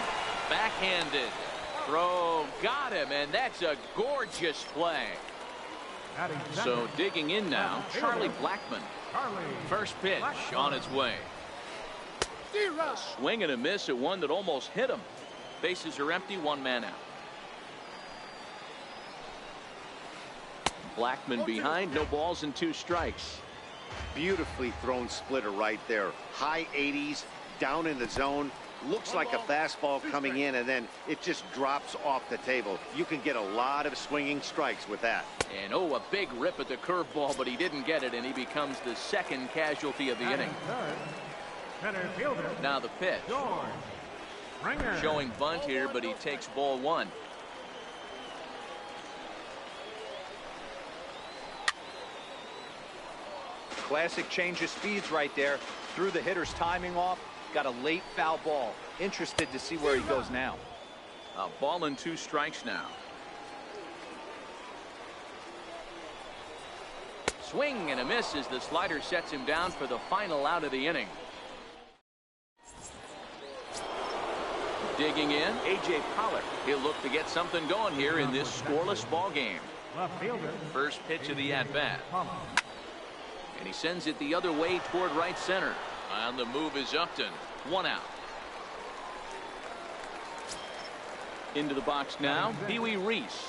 Backhanded. Throw. Got him. And that's a gorgeous play. So digging in now, Charlie Blackmon. First pitch on its way. A swing and a miss at one that almost hit him. Bases are empty, 1 man out. Blackmon behind, no balls and 2 strikes. Beautifully thrown splitter right there. High 80s, down in the zone. Looks like a fastball coming in, and then it just drops off the table. You can get a lot of swinging strikes with that. And oh, a big rip at the curveball, but he didn't get it, and he becomes the second casualty of the inning. Center fielder. Now the pitch. Showing bunt here, but he takes ball one. Classic change of speeds right there. Threw the hitter's timing off. Got a late foul ball. Interested to see where he goes now. A ball and 2 strikes now. Swing and a miss as the slider sets him down for the final out of the inning. Digging in, A.J. Pollard. He'll look to get something going here in this scoreless ball game. First pitch of the at-bat. And he sends it the other way toward right center. On the move is Upton. 1 out. Into the box now, Pee Wee Reese.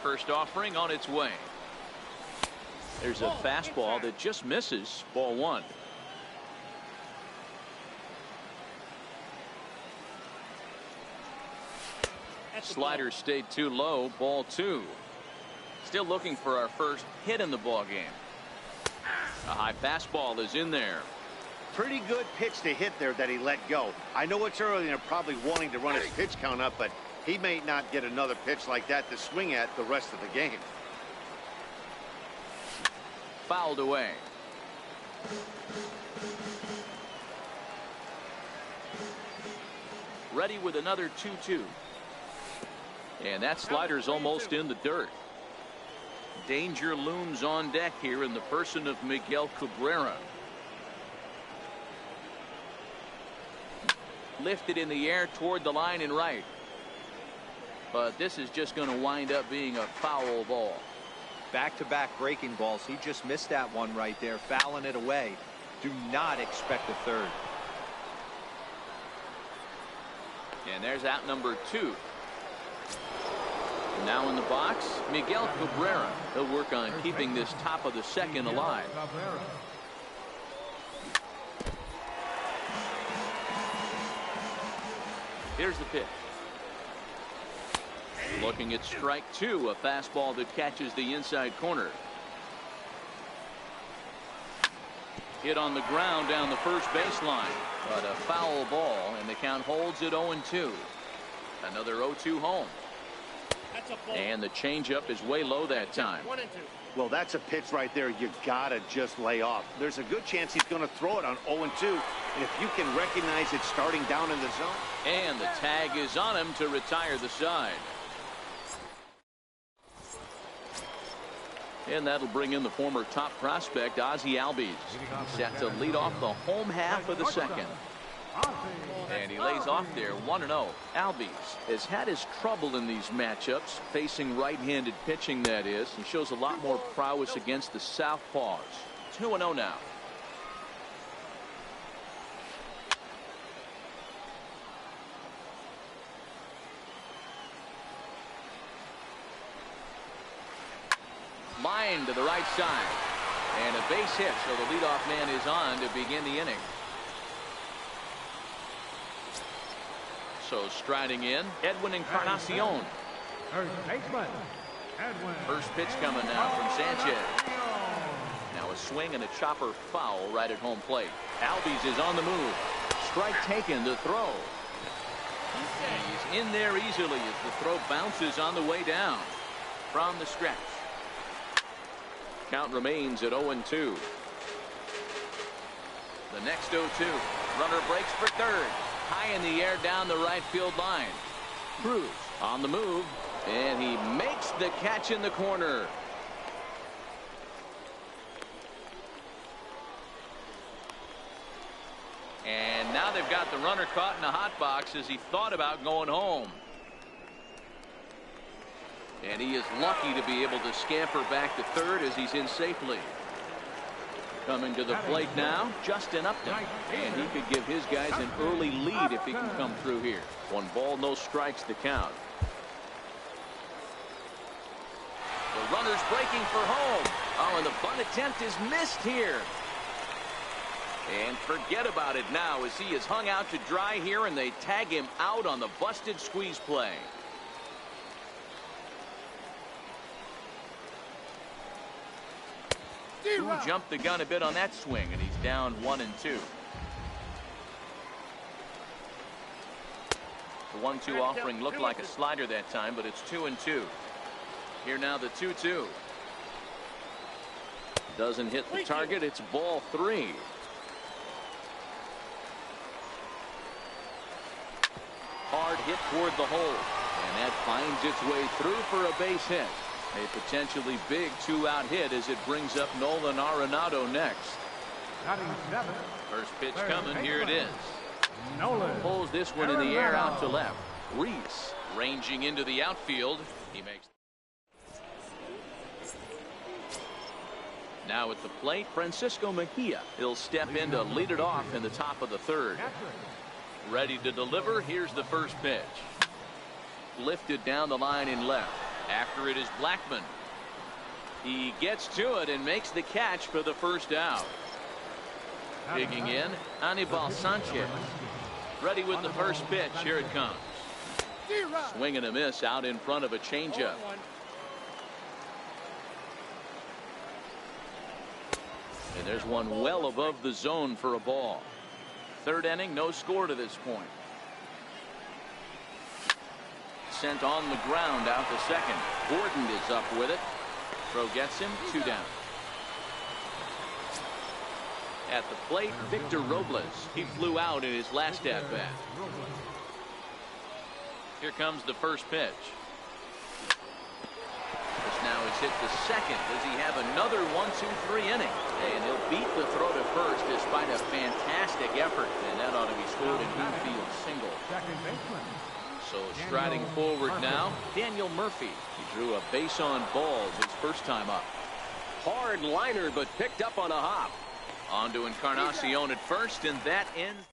First offering on its way. There's a fastball that just misses. Ball 1. Slider stayed too low. Ball 2. Still looking for our first hit in the ball game. A high fastball is in there. Pretty good pitch to hit there that he let go. I know it's early and they're probably wanting to run his pitch count up, but he may not get another pitch like that to swing at the rest of the game. Fouled away. Ready with another 2-2. And that slider's almost in the dirt. Danger looms on deck here in the person of Miguel Cabrera. Lifted in the air toward the line and right. But this is just going to wind up being a foul ball. Back-to-back breaking balls. He just missed that one right there, fouling it away. Do not expect a third. And there's out number 2. Now in the box, Miguel Cabrera. He'll work on keeping this top of the second alive. Here's the pitch. Looking at strike 2, a fastball that catches the inside corner. Hit on the ground down the first baseline, but a foul ball, and the count holds at 0-2. Another 0-2 home. And the changeup is way low that time. Well, that's a pitch right there you gotta just lay off. There's a good chance he's going to throw it on 0-2, and if you can recognize it starting down in the zone. And the tag is on him to retire the side. And that'll bring in the former top prospect, Ozzie Albies. Set to lead off the home half of the second. And he lays off there 1-0. Albies has had his trouble in these matchups, facing right-handed pitching, that is, and shows a lot more prowess against the southpaws. 2-0 now. Line to the right side. And a base hit, so the leadoff man is on to begin the inning. So striding in, Edwin Encarnacion. First pitch coming now from Sanchez. Now a swing and a chopper foul right at home plate. Albies is on the move. Strike taken to throw. And he's in there easily as the throw bounces on the way down from the stretch. Count remains at 0-2. The next 0-2. Runner breaks for third. High in the air down the right field line. Cruz on the move, and he makes the catch in the corner. And now they've got the runner caught in a hot box as he thought about going home. And he is lucky to be able to scamper back to third as he's in safely. Coming to the plate now, Justin Upton. And he could give his guys an early lead if he can come through here. 1 ball, no strikes to count. The runner's breaking for home. Oh, and the bunt attempt is missed here. And forget about it now as he is hung out to dry here, and they tag him out on the busted squeeze play. Jumped the gun a bit on that swing, and he's down 1-2. The 1-2 offering looked like a slider that time, but it's 2-2. Here now the 2-2. Doesn't hit the target. It's ball 3. Hard hit toward the hole, and that finds its way through for a base hit. A potentially big 2-out hit as it brings up Nolan Arenado next. First pitch coming. Here it is. Nolan Pulls this one in the air out to left. Reese ranging into the outfield. He makes. Now at the plate, Francisco Mejia. He'll step in to lead it off in the top of the third. Ready to deliver. Here's the first pitch. Lifted down the line in left. After it is Blackman. He gets to it and makes the catch for the first out. Digging in, Anibal Sanchez. Ready with the first pitch. Here it comes. Swing and a miss out in front of a changeup. And there's one well above the zone for a ball. Third inning, no score to this point. Sent on the ground out to second. Gordon is up with it. Throw gets him, 2 down. At the plate, Victor Robles. He flew out in his last at bat. Here comes the first pitch. This now is hit to second. Does he have another 1-2-3 inning? And he'll beat the throw to first despite a fantastic effort. And that ought to be scored in infield single. So striding forward now, Daniel Murphy. He drew a base on balls his first time up. Hard liner, but picked up on a hop. On to Encarnacion at first, and that ends.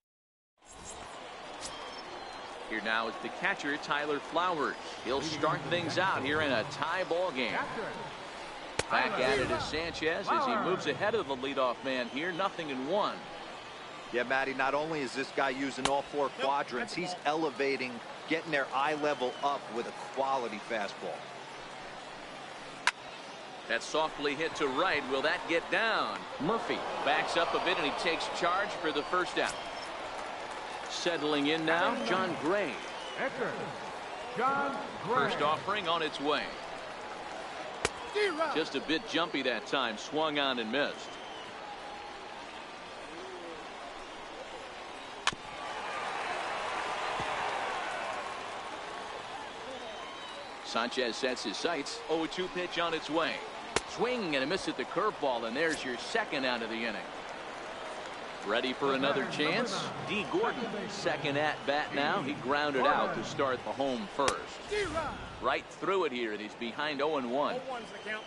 Here now is the catcher, Tyler Flowers. He'll start things out here in a tie ball game. Back at it is Sanchez as he moves ahead of the leadoff man here, 0-1. Yeah, Matty, not only is this guy using all 4 quadrants, he's elevating, getting their eye level up with a quality fastball. That's softly hit to right. Will that get down? Murphy backs up a bit, and he takes charge for the first out. Settling in now, John Gray. First offering on its way. Just a bit jumpy that time. Swung on and missed. Sanchez sets his sights. 0-2 pitch on its way. Swing and a miss at the curveball, and there's your second out of the inning. Ready for another chance? D. Gordon, second at bat now. He grounded out to start the home first. Right through it here, and he's behind 0-1.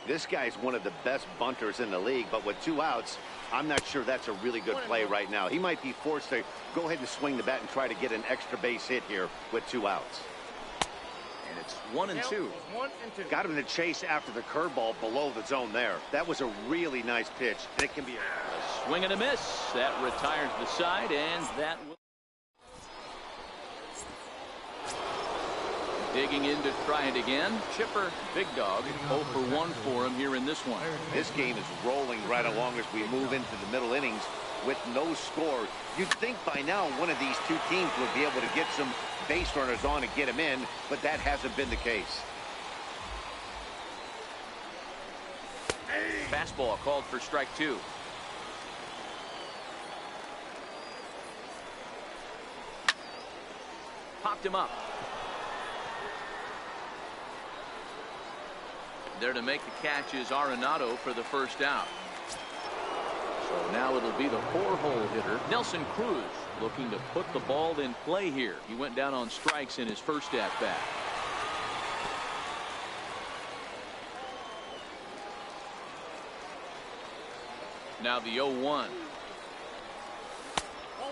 This guy's one of the best bunters in the league, but with 2 outs, I'm not sure that's a really good play right now. He might be forced to go ahead and swing the bat and try to get an extra base hit here with 2 outs. And it's 1-2. Got him to chase after the curveball below the zone there. That was a really nice pitch. And it can be a swing and a miss. That retires the side, and that will. Digging in to try it again. Chipper, big dog, 0 for 1 for him here in this one. This game is rolling right along as we move into the middle innings with no score. You'd think by now one of these 2 teams would be able to get some base runners on and get them in, but that hasn't been the case. Fastball called for strike 2. Popped him up. There to make the catch is Arenado for the first out. So now it'll be the 4-hole hitter, Nelson Cruz, looking to put the ball in play here. He went down on strikes in his first at bat. Now the 0-1.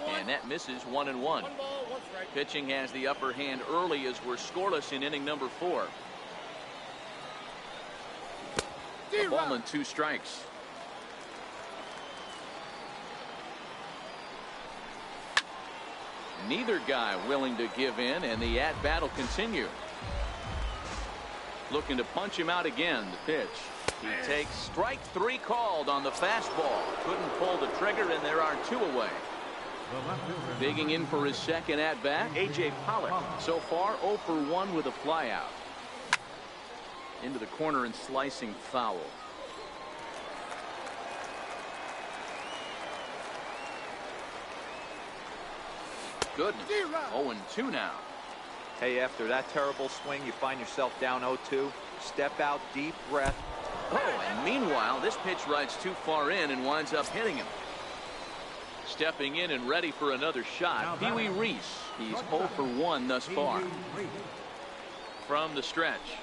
And that misses 1-1. Pitching has the upper hand early as we're scoreless in inning number 4. A ball and 2 strikes. Neither guy willing to give in, and the at-bat will continue. Looking to punch him out again. The pitch. He takes strike 3 called on the fastball. Couldn't pull the trigger, and there are 2 away. Digging in for his second at-bat, A.J. Pollock. So far, 0 for 1 with a flyout. Into the corner and slicing foul. Goodness. 0-2 now. Hey, after that terrible swing, you find yourself down 0-2. Step out, deep breath. Oh, and meanwhile, this pitch rides too far in and winds up hitting him. Stepping in and ready for another shot, Pee Wee Reese. He's 0 for 1 thus far. From the stretch.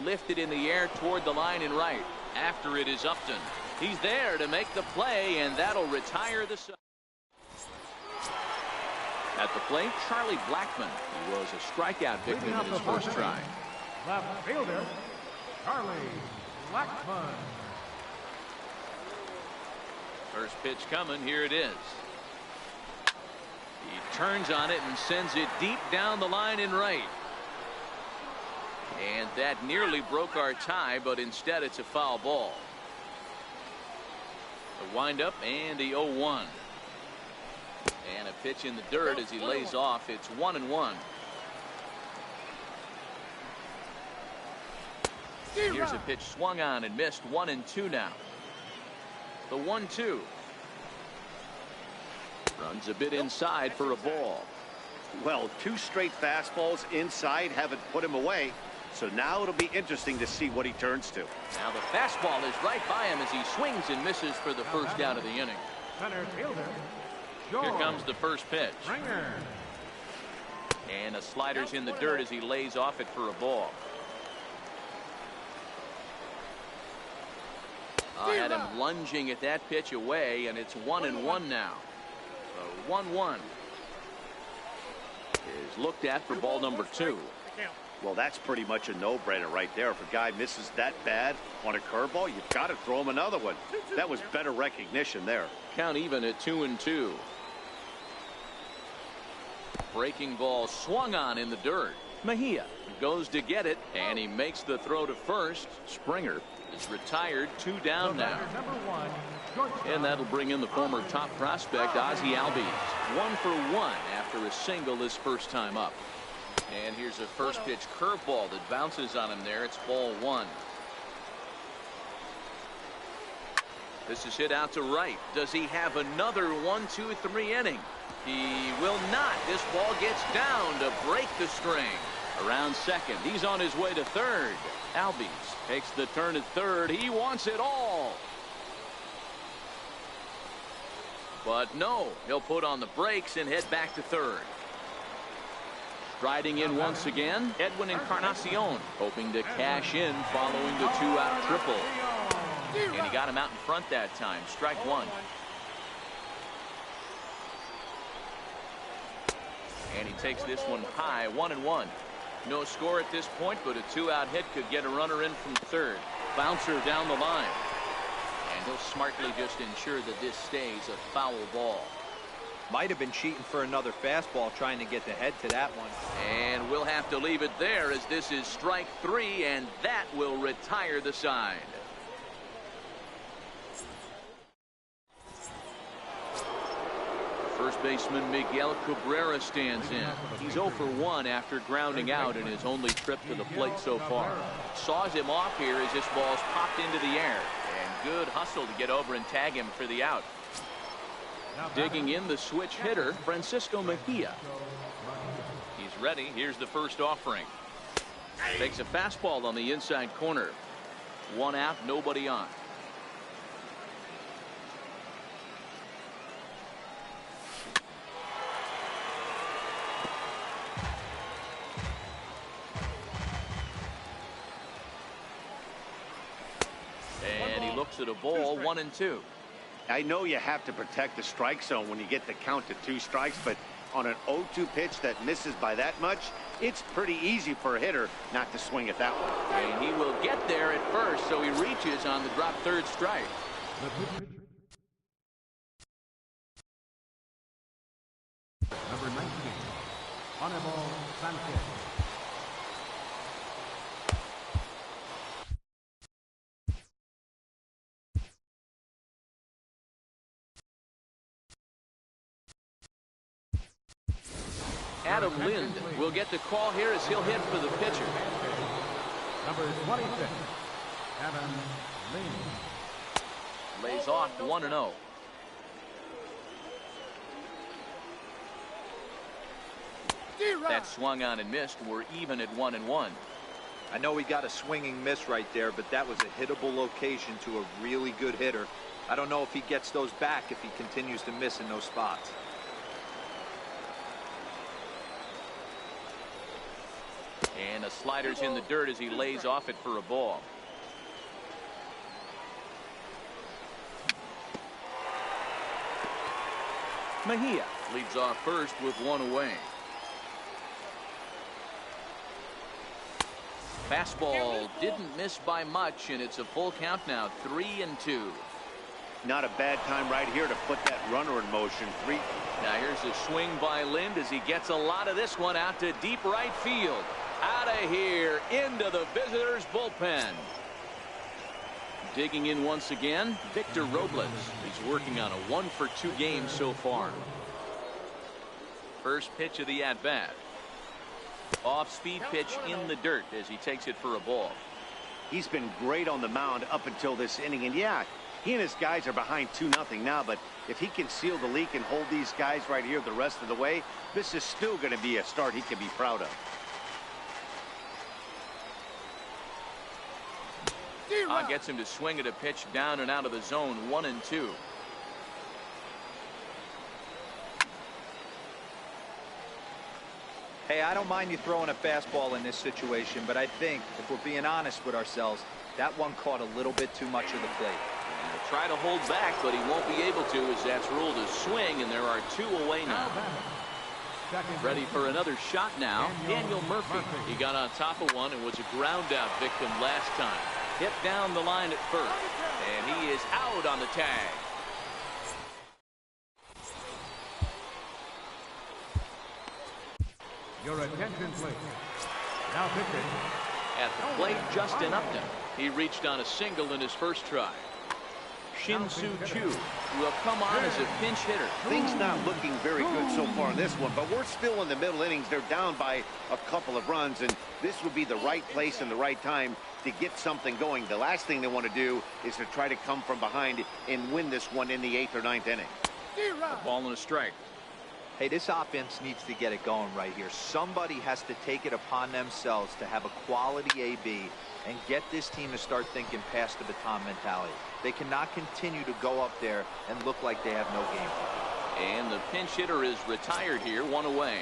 Lifted in the air toward the line and right. After it is Upton. He's there to make the play, and that'll retire the side. At the plate, Charlie Blackmon. He was a strikeout victim in his first try. Left fielder, Charlie Blackmon. First pitch coming. Here it is. He turns on it and sends it deep down the line and right. And that nearly broke our tie, but instead it's a foul ball. The windup and the 0-1. And a pitch in the dirt as he lays off. It's 1-1. Here's a pitch swung on and missed. 1-2 now. The 1-2. Runs a bit inside for a ball. Well, 2 straight fastballs inside haven't put him away. So now it'll be interesting to see what he turns to. Now the fastball is right by him as he swings and misses for the first out of the inning. Center fielder, Here comes the first pitch. Springer. And a slider's in the dirt as he lays off it for a ball. I had him lunging at that pitch away, and it's 1-1 now. The 1-1 is looked at for ball number 2. Well, that's pretty much a no-brainer right there. If a guy misses that bad on a curveball, you've got to throw him another one. That was better recognition there. Count even at 2-2. Breaking ball swung on in the dirt. Mejia goes to get it, and he makes the throw to first. Springer is retired. 2 down now. And that'll bring in the former top prospect, Ozzie Albies. 1 for 1 after a single his first time up. And here's a first pitch curveball that bounces on him there. It's ball 1. This is hit out to right. Does he have another 1-2-3 inning? He will not. This ball gets down to break the string. Around second. He's on his way to third. Albies takes the turn at third. He wants it all. But no, he'll put on the brakes and head back to third. Striding in once again, Edwin Encarnacion, hoping to cash in following the 2-out triple. And he got him out in front that time. Strike 1. And he takes this one high. 1-1. No score at this point, but a 2-out hit could get a runner in from third. Bouncer down the line. And he'll smartly just ensure that this stays a foul ball. Might have been cheating for another fastball, trying to get the head to that one. And we'll have to leave it there as this is strike 3, and that will retire the side. First baseman Miguel Cabrera stands in. He's 0 for 1 after grounding out in his only trip to the plate so far. Saws him off here as this ball's popped into the air. And good hustle to get over and tag him for the out. Digging in the switch hitter, Francisco Mejia. He's ready. Here's the first offering. Takes a fastball on the inside corner. 1 out, nobody on. And he looks at a ball. 1-2. I know you have to protect the strike zone when you get the count to 2 strikes, but on an 0-2 pitch that misses by that much, it's pretty easy for a hitter not to swing at that one. And he will get there at first, so he reaches on the drop third strike. Anibal Sanchez. Adam Lind will get the call here as he'll hit for the pitcher. Number 26, Adam Lind. Lays off 1-0. That swung on and missed. We're even at 1-1. I know he got a swinging miss right there, but that was a hittable location to a really good hitter. I don't know if he gets those back if he continues to miss in those spots. And a slider's in the dirt as he lays off it for a ball. Mejia leads off first with one away. Fastball didn't miss by much, and it's a full count now, 3-2. Not a bad time right here to put that runner in motion. Now here's a swing by Lind as he gets a lot of this one out to deep right field. Out of here, into the visitors' bullpen. Digging in once again, Victor Robles. He's working on a 1-for-2 game so far. First pitch of the at-bat. Off-speed pitch in the dirt as he takes it for a ball. He's been great on the mound up until this inning, and yeah, he and his guys are behind 2-0 now, but if he can seal the leak and hold these guys right here the rest of the way, this is still going to be a start he can be proud of. Gets him to swing at a pitch down and out of the zone, 1-2. Hey, I don't mind you throwing a fastball in this situation, but I think if we're being honest with ourselves, that one caught a little bit too much of the plate. And he'll try to hold back, but he won't be able to as that's ruled a swing, and there are 2 away now. Ready for another shot now, Daniel Murphy. He got on top of one and was a ground out victim last time. Hit down the line at first, and he is out on the tag. Your attention, please. Now pitching. At the plate, Justin Upton. He reached on a single in his first try. Shin-Soo Choo will come on as a pinch hitter. Things not looking very good so far in this one, but we're still in the middle innings. They're down by a couple of runs, and this would be the right place and the right time to get something going. The last thing they want to do is to try to come from behind and win this one in the 8th or 9th inning. A ball and a strike. Hey, this offense needs to get it going right here. Somebody has to take it upon themselves to have a quality AB and get this team to start thinking past the baton mentality. They cannot continue to go up there and look like they have no game plan. And the pinch hitter is retired here, 1 away.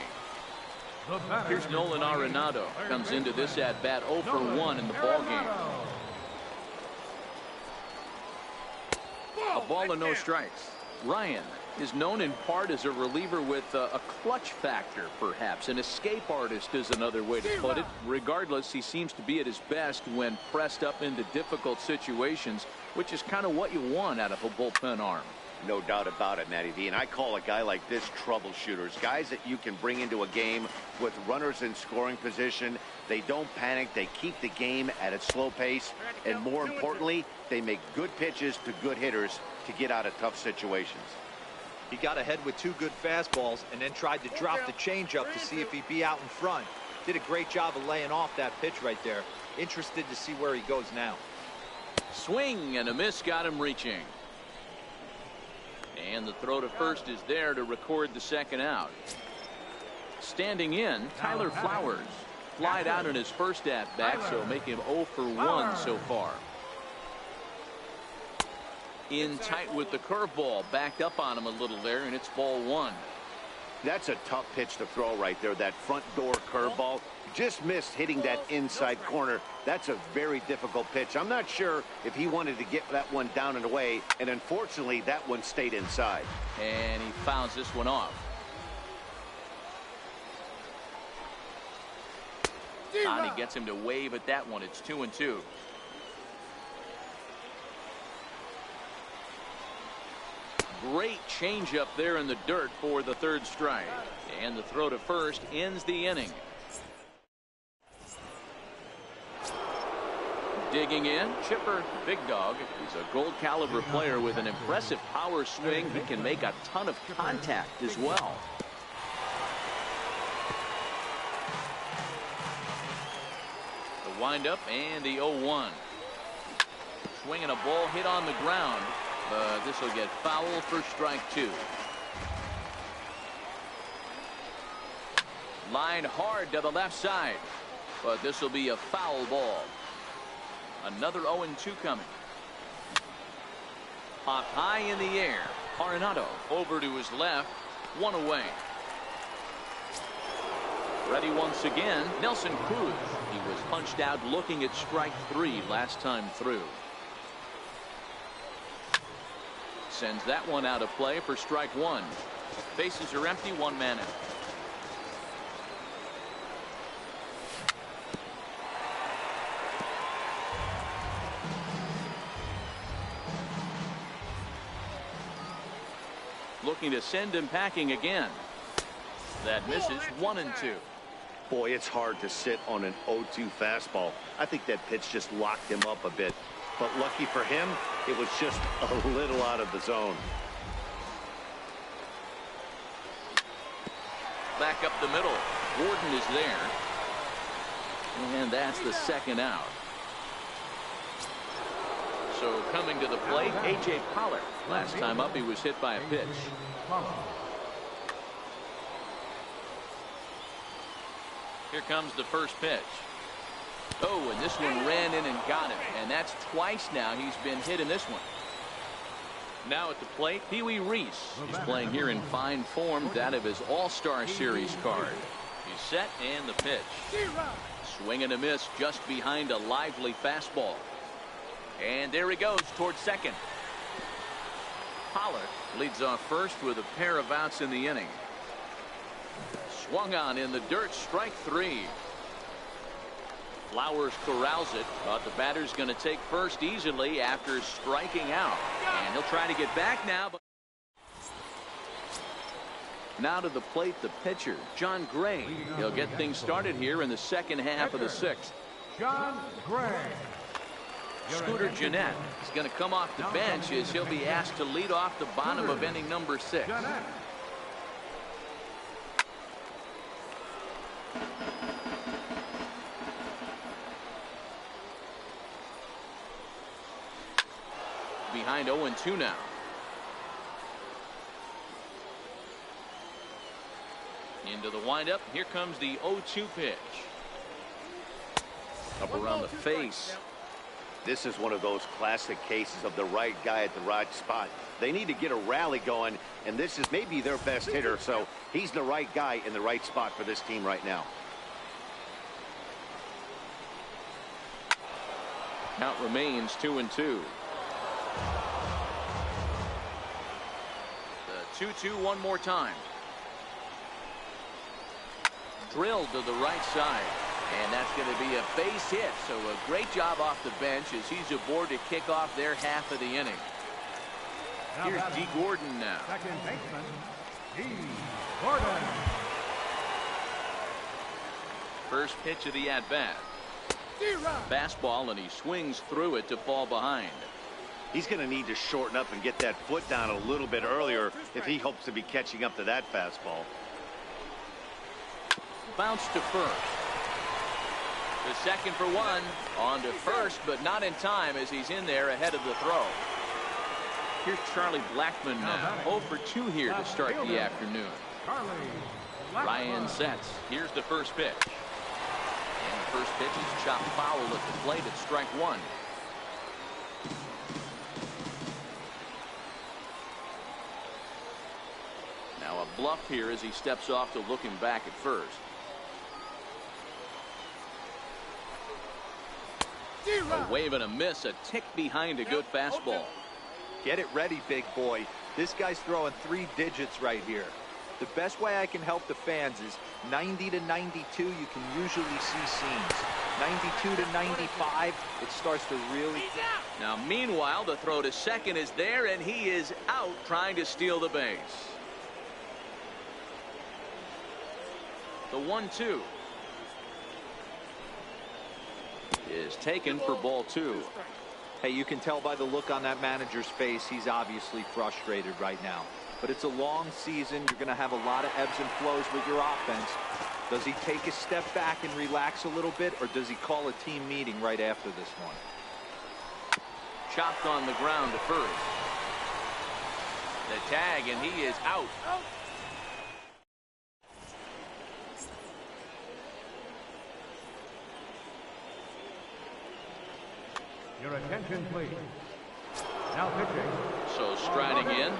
Here's Nolan Arenado. Comes into this at-bat 0 for 1 in the ball game. A ball and no strikes. Ryan is known in part as a reliever with a clutch factor, perhaps. An escape artist is another way to put it. Regardless, he seems to be at his best when pressed up into difficult situations, which is kind of what you want out of a bullpen arm. No doubt about it, Matty V. And I call a guy like this troubleshooters. Guys that you can bring into a game with runners in scoring position. They don't panic. They keep the game at a slow pace. And more importantly, they make good pitches to good hitters to get out of tough situations. He got ahead with 2 good fastballs and then tried to drop the changeup to see if he'd be out in front. Did a great job of laying off that pitch right there. Interested to see where he goes now. Swing and a miss got him reaching. And the throw to first is there to record the second out. Standing in, Tyler Flowers. Flied out in his first at-bat, so make him 0 for 1 so far. In tight with the curveball, backed up on him a little there, and it's ball 1. That's a tough pitch to throw right there. That front door curveball just missed hitting that inside corner. That's a very difficult pitch. I'm not sure if he wanted to get that one down and away, and unfortunately that one stayed inside. And he fouls this one off. Ani gets him to wave at that one. It's 2-2. Great changeup there in the dirt for the third strike. And the throw to first ends the inning. Digging in, Chipper Big Dog. He's a gold caliber player with an impressive power swing. He can make a ton of contact as well. The windup and the 0-1. Swinging a ball hit on the ground. This will get foul for strike two. Line hard to the left side. But this will be a foul ball. Another 0-2 coming. Popped high in the air. Arenado over to his left. One away. Ready once again. Nelson Cruz. He was punched out looking at strike three last time through. Sends that one out of play for strike one. Bases are empty. One man out. Looking to send him packing again. That misses. 1-2. Boy, it's hard to sit on an 0-2 fastball. I think that pitch just locked him up a bit. But lucky for him, it was just a little out of the zone. Back up the middle. Gordon is there. And that's the second out. So coming to the plate, A.J. Pollard. Last time up, he was hit by a pitch. Here comes the first pitch. Oh, and this one ran in and got him. And that's twice now he's been hit in this one. Now at the plate, Pee Wee Reese. He's playing here in fine form, that of his All-Star Series card. He's set and the pitch. Swing and a miss just behind a lively fastball. And there he goes towards second. Pollard leads off first with a pair of outs in the inning. Swung on in the dirt, strike three. Flowers corrals it, but the batter's going to take first easily after striking out. And he'll try to get back now. But now to the plate, the pitcher, John Gray. He'll get things started here in the second half of the sixth. John Gray. Scooter Jent is going to come off the bench as he'll be asked to lead off the bottom of inning number 6. Behind 0-2 now. Into the windup. Here comes the 0-2 pitch. Up around the face. This is one of those classic cases of the right guy at the right spot. They need to get a rally going, and this is maybe their best hitter, so he's the right guy in the right spot for this team right now. Count remains 2-2. The 2-2 one more time. Drilled to the right side. And that's going to be a base hit. So a great job off the bench as he's aboard to kick off their half of the inning. Here's D. Gordon now. Second baseman, D. Gordon. First pitch of the at-bat. Fastball, and he swings through it to fall behind. He's going to need to shorten up and get that foot down a little bit earlier if he hopes to be catching up to that fastball. Bounce to first. The second for one. On to first, but not in time as he's in there ahead of the throw. Here's Charlie Blackmon now. 0 for 2 here to start the afternoon. Ryan sets. Here's the first pitch. And the first pitch is chopped foul at the plate at strike one. Now a bluff here as he steps off to look him back at first. A wave and a miss, a tick behind a good fastball. Get it ready, big boy. This guy's throwing 3 digits right here. The best way I can help the fans is 90 to 92. You can usually see seams. 92 to 95, it starts to really... Now, meanwhile, the throw to second is there, and he is out trying to steal the base. The 1-2 is taken for ball 2. Hey, you can tell by the look on that manager's face, he's obviously frustrated right now. But it's a long season. You're going to have a lot of ebbs and flows with your offense. Does he take a step back and relax a little bit, or does he call a team meeting right after this one? Chopped on the ground to first. The tag, and he is out. Your attention, please. Now pitching. So striding in.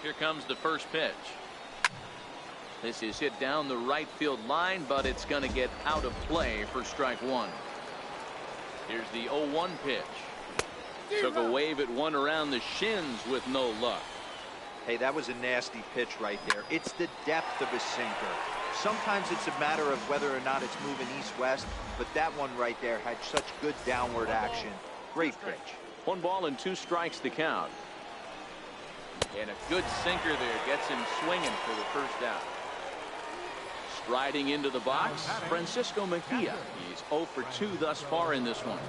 Here comes the first pitch. This is hit down the right field line, but it's going to get out of play for strike one. Here's the 0-1 pitch. Took a wave at one around the shins with no luck. Hey, that was a nasty pitch right there. It's the depth of a sinker. Sometimes it's a matter of whether or not it's moving east-west, but that one right there had such good downward action. Great pitch. 1 ball and 2 strikes the count. And a good sinker there gets him swinging for the first out. Striding into the box, Francisco Mejia. He's 0 for 2 thus far in this one.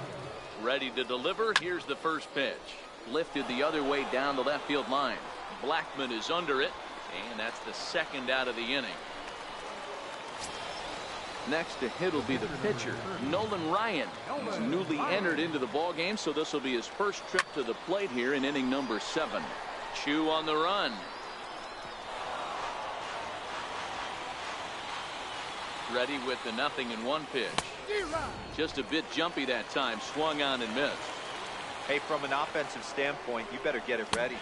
Ready to deliver. Here's the first pitch. Lifted the other way down the left field line. Blackman is under it, and that's the second out of the inning. Next to hit will be the pitcher, Nolan Ryan. He's newly entered into the ball game, so this will be his first trip to the plate here in inning number 7. Chu on the run. Ready with the 0-1 pitch. Just a bit jumpy that time. Swung on and missed. Hey, from an offensive standpoint, you better get it ready.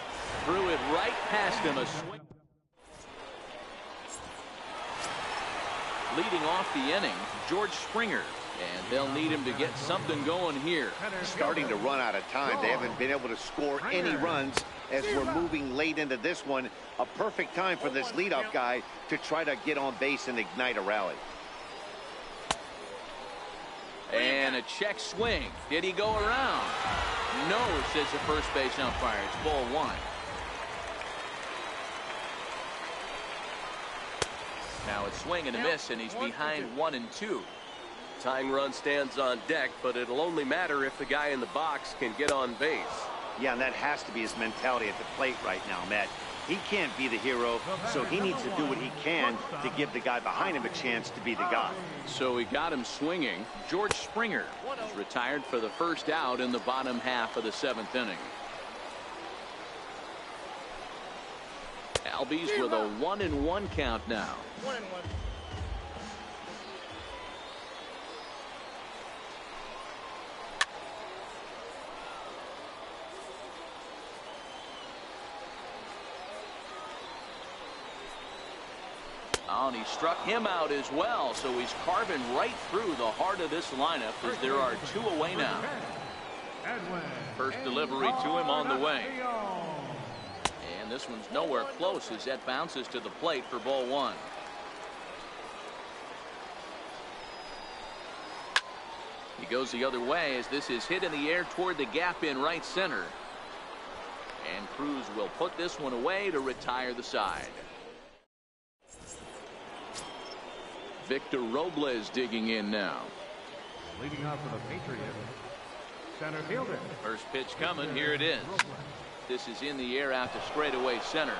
Threw it right past him. A swing. Leading off the inning, George Springer. And they'll need him to get something going here. Starting to run out of time. They haven't been able to score any runs as we're moving late into this one. A perfect time for this leadoff guy to try to get on base and ignite a rally. And a check swing. Did he go around? No, says the first base umpire. It's ball 1. Now it's swing and a miss, and he's behind 1 and 2. Tying run stands on deck, but it'll only matter if the guy in the box can get on base. Yeah, and that has to be his mentality at the plate right now, Matt. He can't be the hero, so he needs to do what he can to give the guy behind him a chance to be the guy. So he got him swinging. George Springer is retired for the first out in the bottom half of the 7th inning. Albies with a 1-1 count now. 1-1. Oh, and he struck him out as well, so he's carving right through the heart of this lineup as there are 2 away now. First delivery to him on the way. And this one's nowhere close as that bounces to the plate for ball 1. He goes the other way as this is hit in the air toward the gap in right center. And Cruz will put this one away to retire the side. Victor Robles digging in now. Leading off for the Patriots, center fielder. First pitch coming. Here it is. This is in the air out to straightaway center.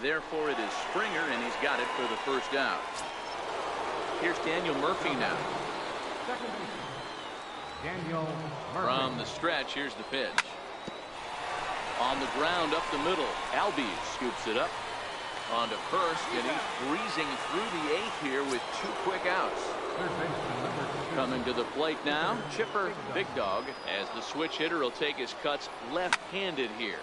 Therefore, it is Springer, and he's got it for the first out. Here's Daniel Murphy now. Daniel Murphy. From the stretch, here's the pitch. On the ground up the middle. Albies scoops it up. On to first, and he's breezing through the 8th here with 2 quick outs. Coming to the plate now, Chipper Big Dog, as the switch hitter will take his cuts left-handed here.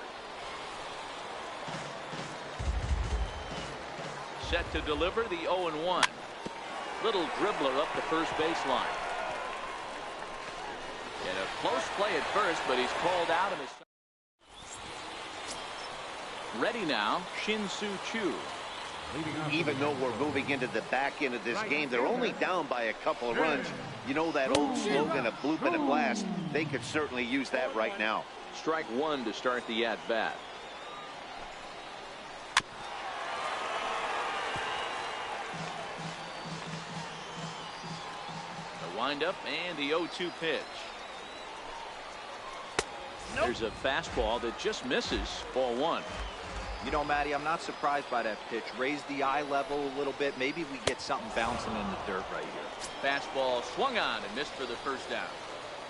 Set to deliver the 0-1. Little dribbler up the first baseline. And a close play at first, but he's called out. And ready now, Shin-Soo Choo. Even though we're moving into the back end of this game, they're only down by a couple of runs. You know that old slogan, a bloop and a blast. They could certainly use that right now. Strike one to start the at-bat. The windup and the 0-2 pitch. There's a fastball that just misses. Ball one. You know, Matty, I'm not surprised by that pitch. Raise the eye level a little bit. Maybe we get something bouncing in the dirt right here. Fastball swung on and missed for the first down.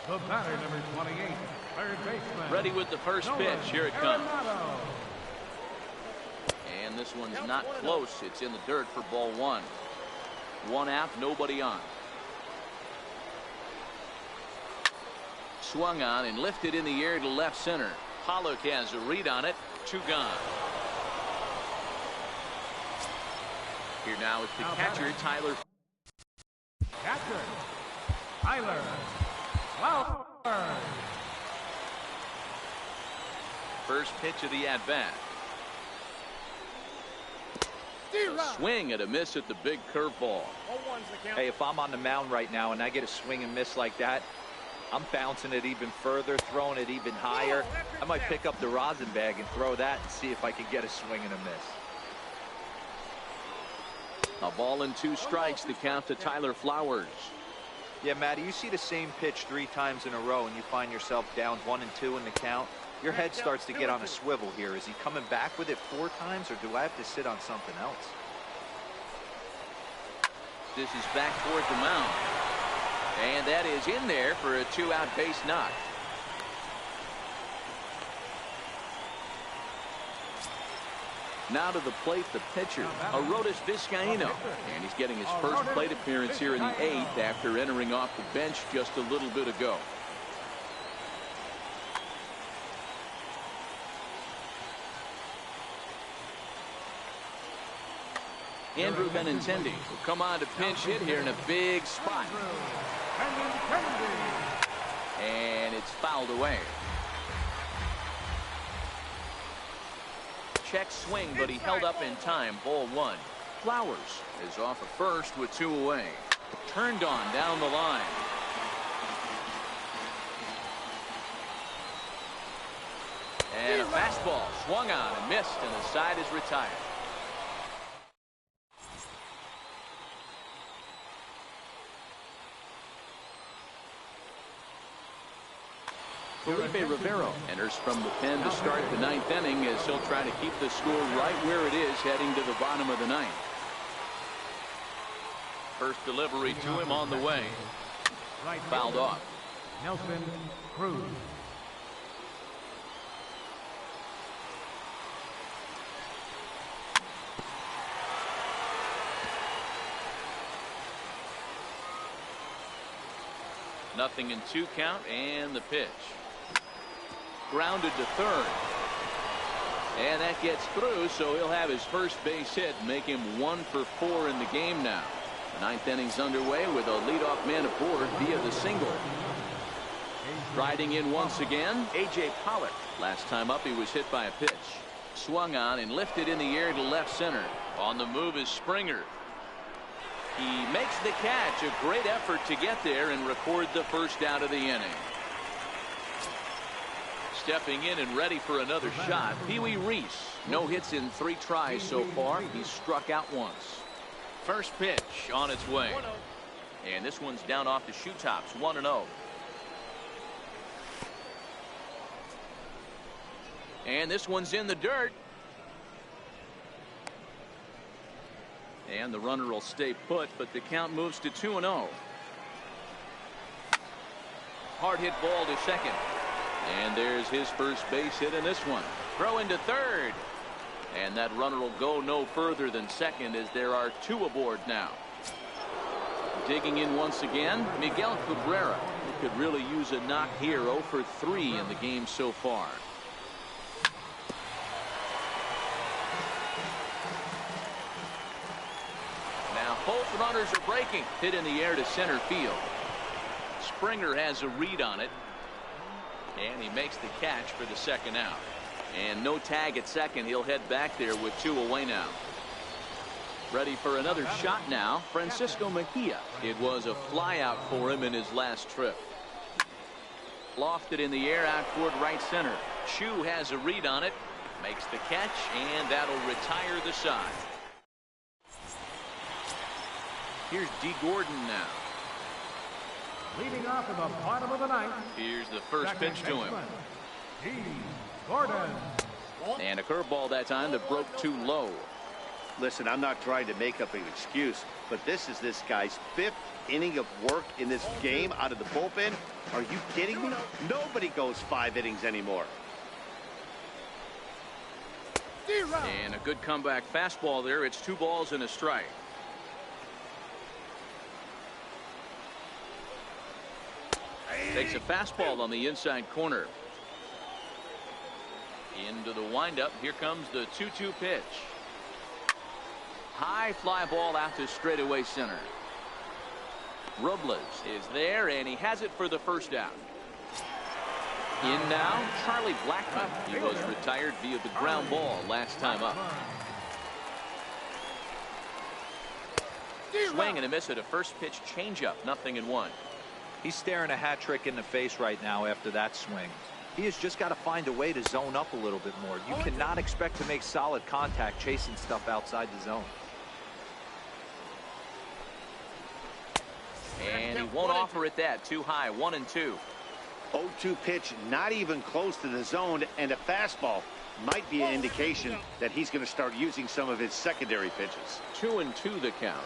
The batter, number 28, third baseman. Ready with the first pitch. Here it comes. And this one's not close. It's in the dirt for ball one. One out, nobody on. Swung on and lifted in the air to left center. Pollock has a read on it. Two gone. Here now is the catcher, Tyler. Catcher, Tyler Flowers. First pitch of the at-bat. Swing and a miss at the big curveball. Hey, if I'm on the mound right now and I get a swing and miss like that, I'm bouncing it even further, throwing it even higher. I might pick up the rosin bag and throw that and see if I can get a swing and a miss. A ball and 2 strikes, the count to Tyler Flowers. Yeah, Matty, you see the same pitch 3 times in a row and you find yourself down 1 and 2 in the count. Your head starts to get on a swivel here. Is he coming back with it 4 times, or do I have to sit on something else? This is back toward the mound. And that is in there for a 2-out base knock. Now to the plate, the pitcher, Arodys Vizcaíno. And he's getting his first plate appearance here in the 8th after entering off the bench just a little bit ago. Andrew Benintendi will come on to pinch hit here in a big spot. And it's fouled away. Check swing, but he held up in time. Ball one. Flowers is off at first with 2 away. Turned on down the line. And a fastball swung on and missed, and the side is retired. Felipe Rivero enters from the pen to start the 9th inning, as he'll try to keep the score right where it is heading to the bottom of the 9th. First delivery to him on the way. Fouled off. Nelson Cruz. Nothing in 2 count, and the pitch. Grounded to third. And that gets through, so he'll have his first base hit, make him 1 for 4 in the game now. The 9th inning's underway with a leadoff man aboard via the single. Riding in once again, A.J. Pollock. Last time up, he was hit by a pitch. Swung on and lifted in the air to left center. On the move is Springer. He makes the catch. A great effort to get there and record the first out of the inning. Stepping in and ready for another shot, Pee Wee Reese. No hits in 3 tries so far. He's struck out once. First pitch on its way. And this one's down off the shoe tops. 1-0. And this one's in the dirt. And the runner will stay put, but the count moves to 2-0. Hard hit ball to second. And there's his first base hit in this one. Throw into third. And that runner will go no further than second, as there are 2 aboard now. Digging in once again, Miguel Cabrera, who could really use a knock here. 0 for 3 in the game so far. Now Holt Both runners are breaking. Hit in the air to center field. Springer has a read on it. And he makes the catch for the second out. And no tag at second. He'll head back there with 2 away now. Ready for another shot now, Francisco Mejia. It was a fly out for him in his last trip. Lofted in the air out toward right center. Chu has a read on it. Makes the catch, and that'll retire the side. Here's D. Gordon now. Leading off in the bottom of the ninth. Here's the first pitch to him. D. Gordon. And a curveball that time that broke too low. Listen, I'm not trying to make up an excuse, but this is this guy's 5th inning of work in this game out of the bullpen. Are you kidding me? Nobody goes 5 innings anymore. And a good comeback fastball there. It's 2 balls and a strike. Takes a fastball on the inside corner. Into the windup. Here comes the 2-2 pitch. High fly ball out to straightaway center. Robles is there, and he has it for the first out. In now, Charlie Blackmon. He was retired via the ground ball last time up. Swing and a miss at a first pitch changeup. 0-1. He's staring a hat trick in the face right now after that swing. He has just got to find a way to zone up a little bit more. You cannot expect to make solid contact chasing stuff outside the zone. And he won't offer it that. Too high. 1-2. 0-2 pitch, not even close to the zone, and a fastball might be an indication that he's going to start using some of his secondary pitches. 2-2 the count.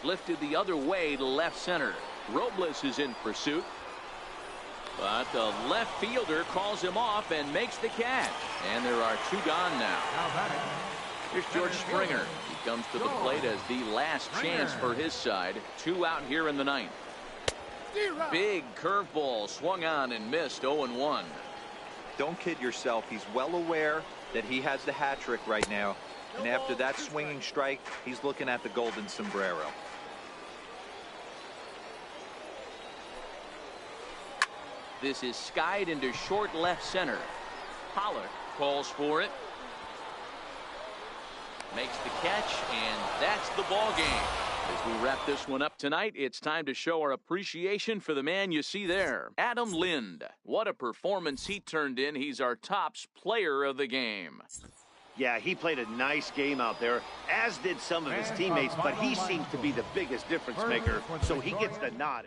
Lifted the other way to left center. Robles is in pursuit. But the left fielder calls him off and makes the catch. And there are 2 gone now. Here's George Springer. He comes to the plate as the last chance for his side. 2 out here in the 9th. Big curveball swung on and missed. 0-1. Don't kid yourself. He's well aware that he has the hat trick right now. And after that swinging strike, he's looking at the golden sombrero. This is skied into short left center. Pollard calls for it. Makes the catch, and that's the ball game. As we wrap this one up tonight, it's time to show our appreciation for the man you see there, Adam Lind. What a performance he turned in. He's our tops player of the game. Yeah, he played a nice game out there, as did some of his teammates, but he seems to be the biggest difference maker, so he gets the nod.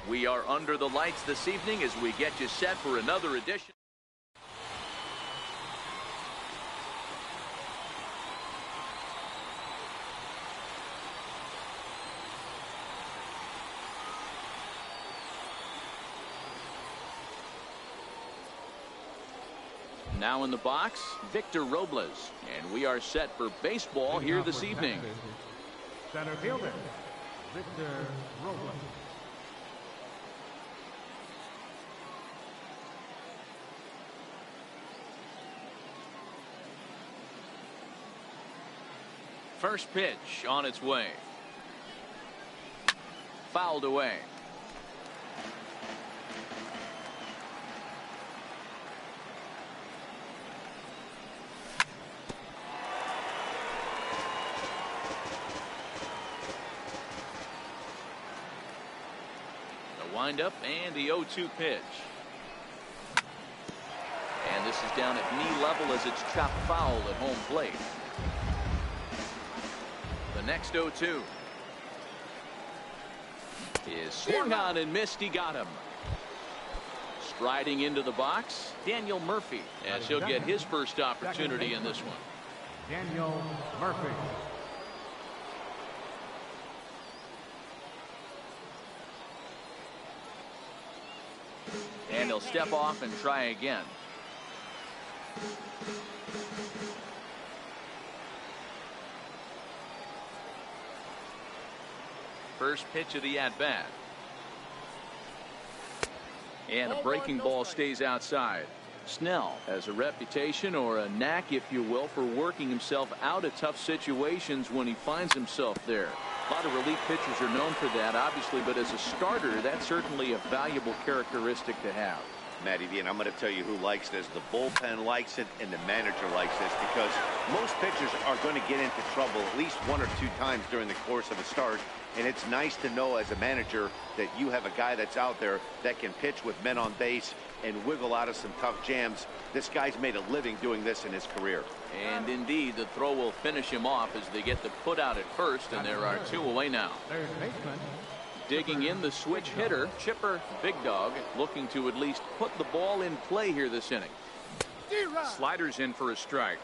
We are under the lights this evening as we get you set for another edition. Now in the box, Victor Robles, and we are set for baseball here this evening. Center fielder, Victor Robles. First pitch on its way. Fouled away. The windup and the 0-2 pitch. And this is down at knee level as it's chopped foul at home plate. Next 0-2 is swung on and missed. He got him. Striding into the box, Daniel Murphy, as he'll get his first opportunity in this one. Daniel Murphy. And he'll step off and try again. First pitch of the at-bat. And a breaking ball stays outside. Snell has a reputation, or a knack if you will, for working himself out of tough situations when he finds himself there. A lot of relief pitchers are known for that, obviously, but as a starter, that's certainly a valuable characteristic to have. Matty V, and I'm going to tell you who likes this. The bullpen likes it, and the manager likes this, because most pitchers are going to get into trouble at least one or two times during the course of a start. And it's nice to know as a manager that you have a guy that's out there that can pitch with men on base and wiggle out of some tough jams. This guy's made a living doing this in his career. And indeed, the throw will finish him off as they get the put out at first, and there are two away now. Digging in the switch hitter, Chipper Big Dog, looking to at least put the ball in play here this inning. Sliders in for a strike.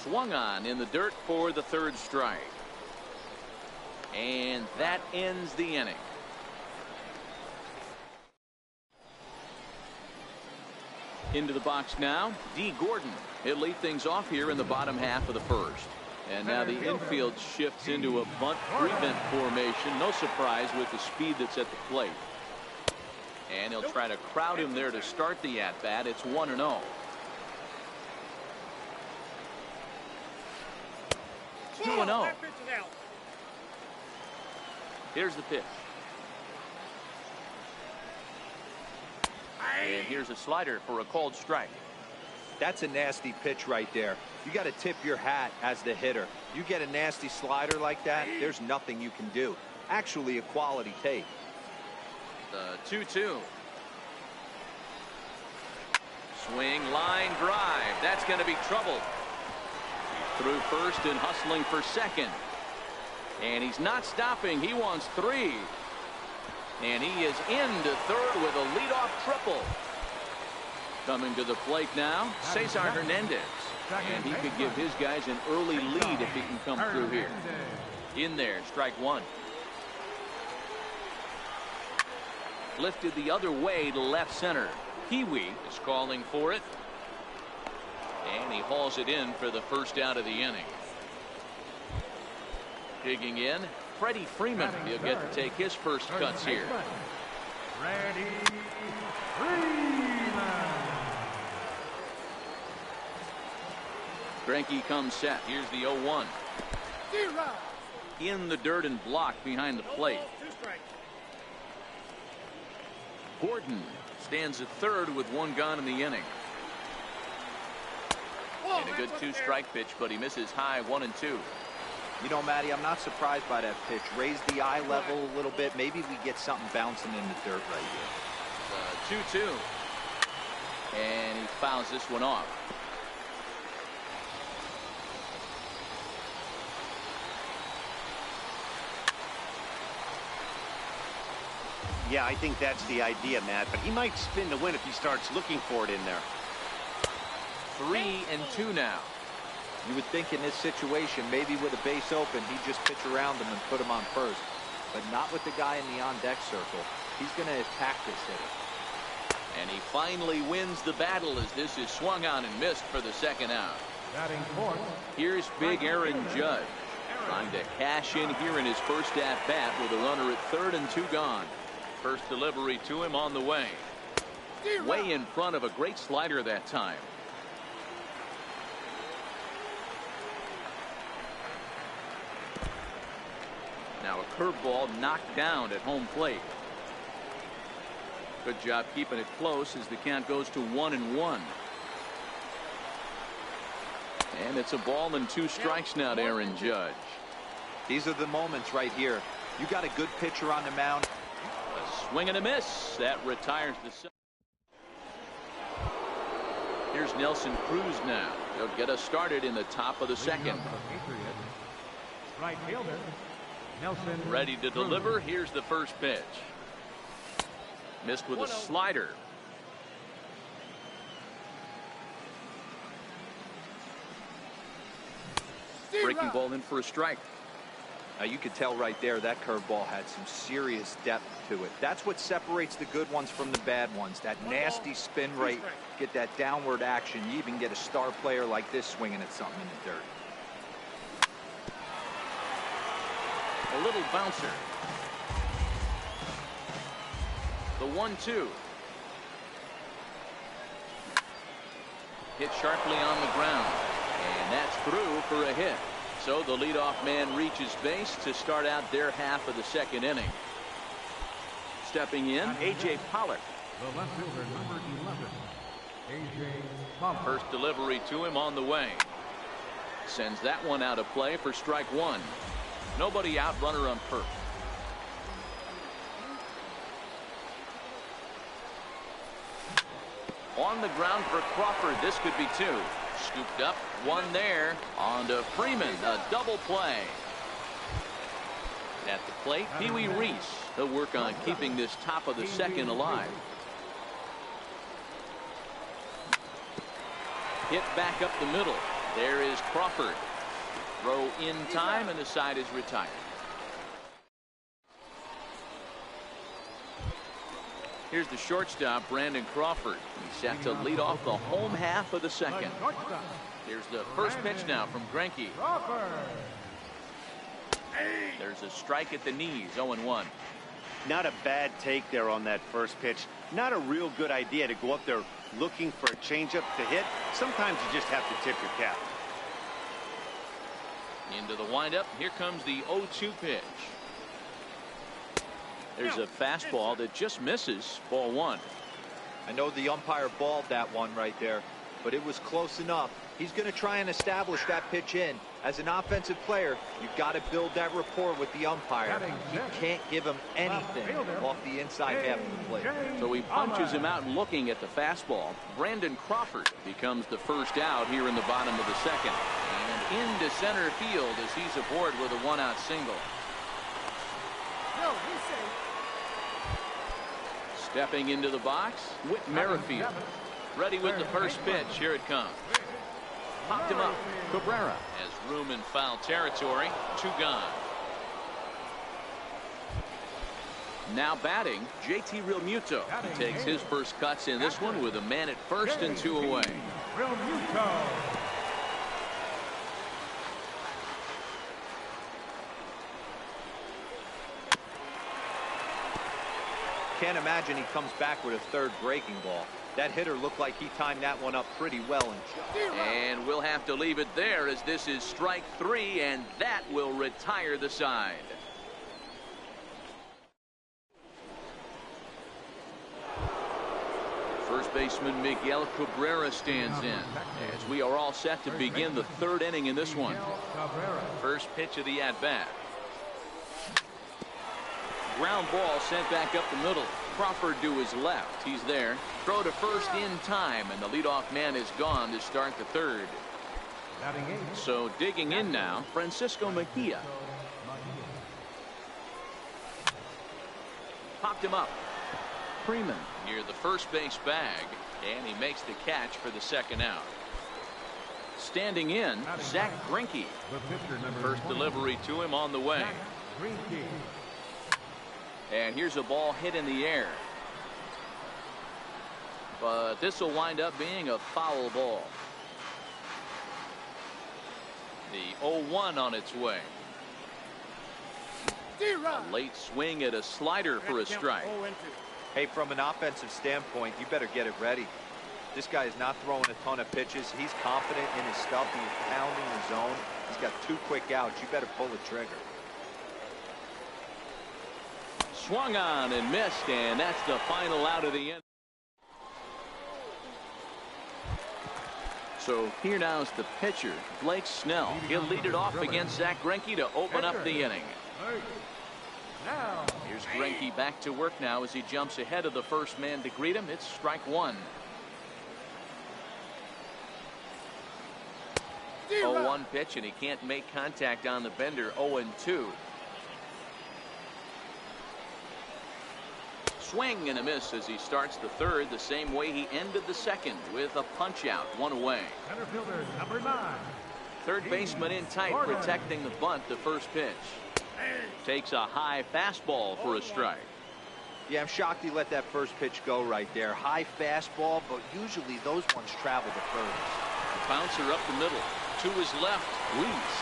Swung on in the dirt for the third strike. And that ends the inning. Into the box now, D. Gordon. He'll lead things off here in the bottom half of the first. And now the infield shifts into a bunt prevent formation. No surprise with the speed that's at the plate. And he'll try to crowd him there to start the at-bat. It's 1-0. Two and 0. Here's the pitch. And here's a slider for a called strike. That's a nasty pitch right there. You got to tip your hat as the hitter. You get a nasty slider like that, there's nothing you can do. Actually a quality take. The 2-2. Swing, line, drive. That's going to be trouble. Through first and hustling for second. And he's not stopping. He wants 3. And he is into third with a leadoff triple. Coming to the plate now, Cesar Hernandez. And he could give his guys an early lead if he can come through here. In there, strike one. Lifted the other way to left center. Pee Wee is calling for it. And he hauls it in for the first out of the inning. Digging in, Freddie Freeman. He'll get to take his first cuts here. Freddie Freeman. Greinke comes set. Here's the 0-1. In the dirt and blocked behind the plate. Gordon stands at third with one gone in the inning. And a good 2-strike pitch, but he misses high 1 and 2. You know, Matty, I'm not surprised by that pitch. Raise the eye level a little bit. Maybe we get something bouncing in the dirt right here. 2-2. And he fouls this one off. Yeah, I think that's the idea, Matt. But he might spin to win if he starts looking for it in there. 3-2 now. You would think in this situation, maybe with a base open, he'd just pitch around him and put him on first. But not with the guy in the on-deck circle. He's going to attack this hitter. And he finally wins the battle as this is swung on and missed for the second out. Batting fourth. Here's big Aaron Judge trying to cash in here in his first at-bat with a runner at third and 2 gone. First delivery to him on the way. Way in front of a great slider that time. Now a curveball knocked down at home plate. Good job keeping it close as the count goes to 1-1. And it's a ball and 2 strikes now to Aaron Judge. These are the moments right here. You got a good pitcher on the mound. A swing and a miss. That retires the. Here's Nelson Cruz now. He'll get us started in the top of the second. Right fielder. Nelson ready to deliver. Here's the first pitch. Missed with a slider. Breaking ball in for a strike. Now you could tell right there that curveball had some serious depth to it. That's what separates the good ones from the bad ones. That nasty spin rate, get that downward action. You even get a star player like this swinging at something in the dirt. A little bouncer. The 1-2. Hit sharply on the ground. And that's through for a hit. So the leadoff man reaches base to start out their half of the second inning. Stepping in, A.J. Pollock. The left fielder, number 11, A.J. Pollock. First delivery to him on the way. Sends that one out of play for strike one. Nobody out, runner on first. On the ground for Crawford. This could be two. Scooped up, one there. On to Freeman, a double play. At the plate, Pee Wee Reese. He'll work on keeping this top of the second alive. Hit back up the middle. There is Crawford. Throw in time, and the side is retired. Here's the shortstop, Brandon Crawford. He's set to lead off the home half of the second. Here's the first pitch now from Greinke. There's a strike at the knees, 0-1. Not a bad take there on that first pitch. Not a real good idea to go up there looking for a changeup to hit. Sometimes you just have to tip your cap. Into the windup. Here comes the 0-2 pitch. There's a fastball that just misses. Ball one. I know the umpire balled that one right there, but it was close enough. He's going to try and establish that pitch in. As an offensive player, you've got to build that rapport with the umpire. You can't give him anything off the inside half of the plate. So he punches him out looking at the fastball. Brandon Crawford becomes the first out here in the bottom of the second. And into center field as he's aboard with a one-out single. Stepping into the box, Whit Merrifield. Ready with the first pitch. Here it comes. Popped him up. Cabrera has room in foul territory. Two gone. Now batting, JT Realmuto. He takes his first cuts in this one with a man at first and 2 away. Realmuto. Can't imagine he comes back with a third breaking ball. That hitter looked like he timed that one up pretty well. And we'll have to leave it there as this is strike 3, and that will retire the side. First baseman Miguel Cabrera stands in as we are all set to begin the 3rd inning in this one. First pitch of the at-bat. Ground ball sent back up the middle. Crawford to his left. He's there. Throw to first in time, and the leadoff man is gone to start the 3rd. So digging in now, Francisco Mejia. Popped him up. Freeman near the first base bag, and he makes the catch for the 2nd out. Standing in, Zach Greinke. First delivery to him on the way. And here's a ball hit in the air. But this will wind up being a foul ball. The 0-1 on its way. A late swing at a slider for a strike. Hey, from an offensive standpoint, you better get it ready. This guy is not throwing a ton of pitches. He's confident in his stuff. He's pounding the zone. He's got 2 quick outs. You better pull the trigger. Swung on and missed, and that's the final out of the inning. So here now is the pitcher, Blake Snell. He'll lead it off against Zach Greinke to open up the inning. Here's Greinke back to work now as he jumps ahead of the first man to greet him. It's strike 1. 0-1 pitch, and he can't make contact on the bender. 0-2. Swing and a miss as he starts the 3rd the same way he ended the 2nd with a punch out, 1 away. Center fielder, number 9. Third baseman in tight, protecting the bunt. The first pitch takes a high fastball for a strike. Yeah, I'm shocked he let that first pitch go right there. High fastball, but usually those ones travel the furthest. Bouncer up the middle to his left. Weeds,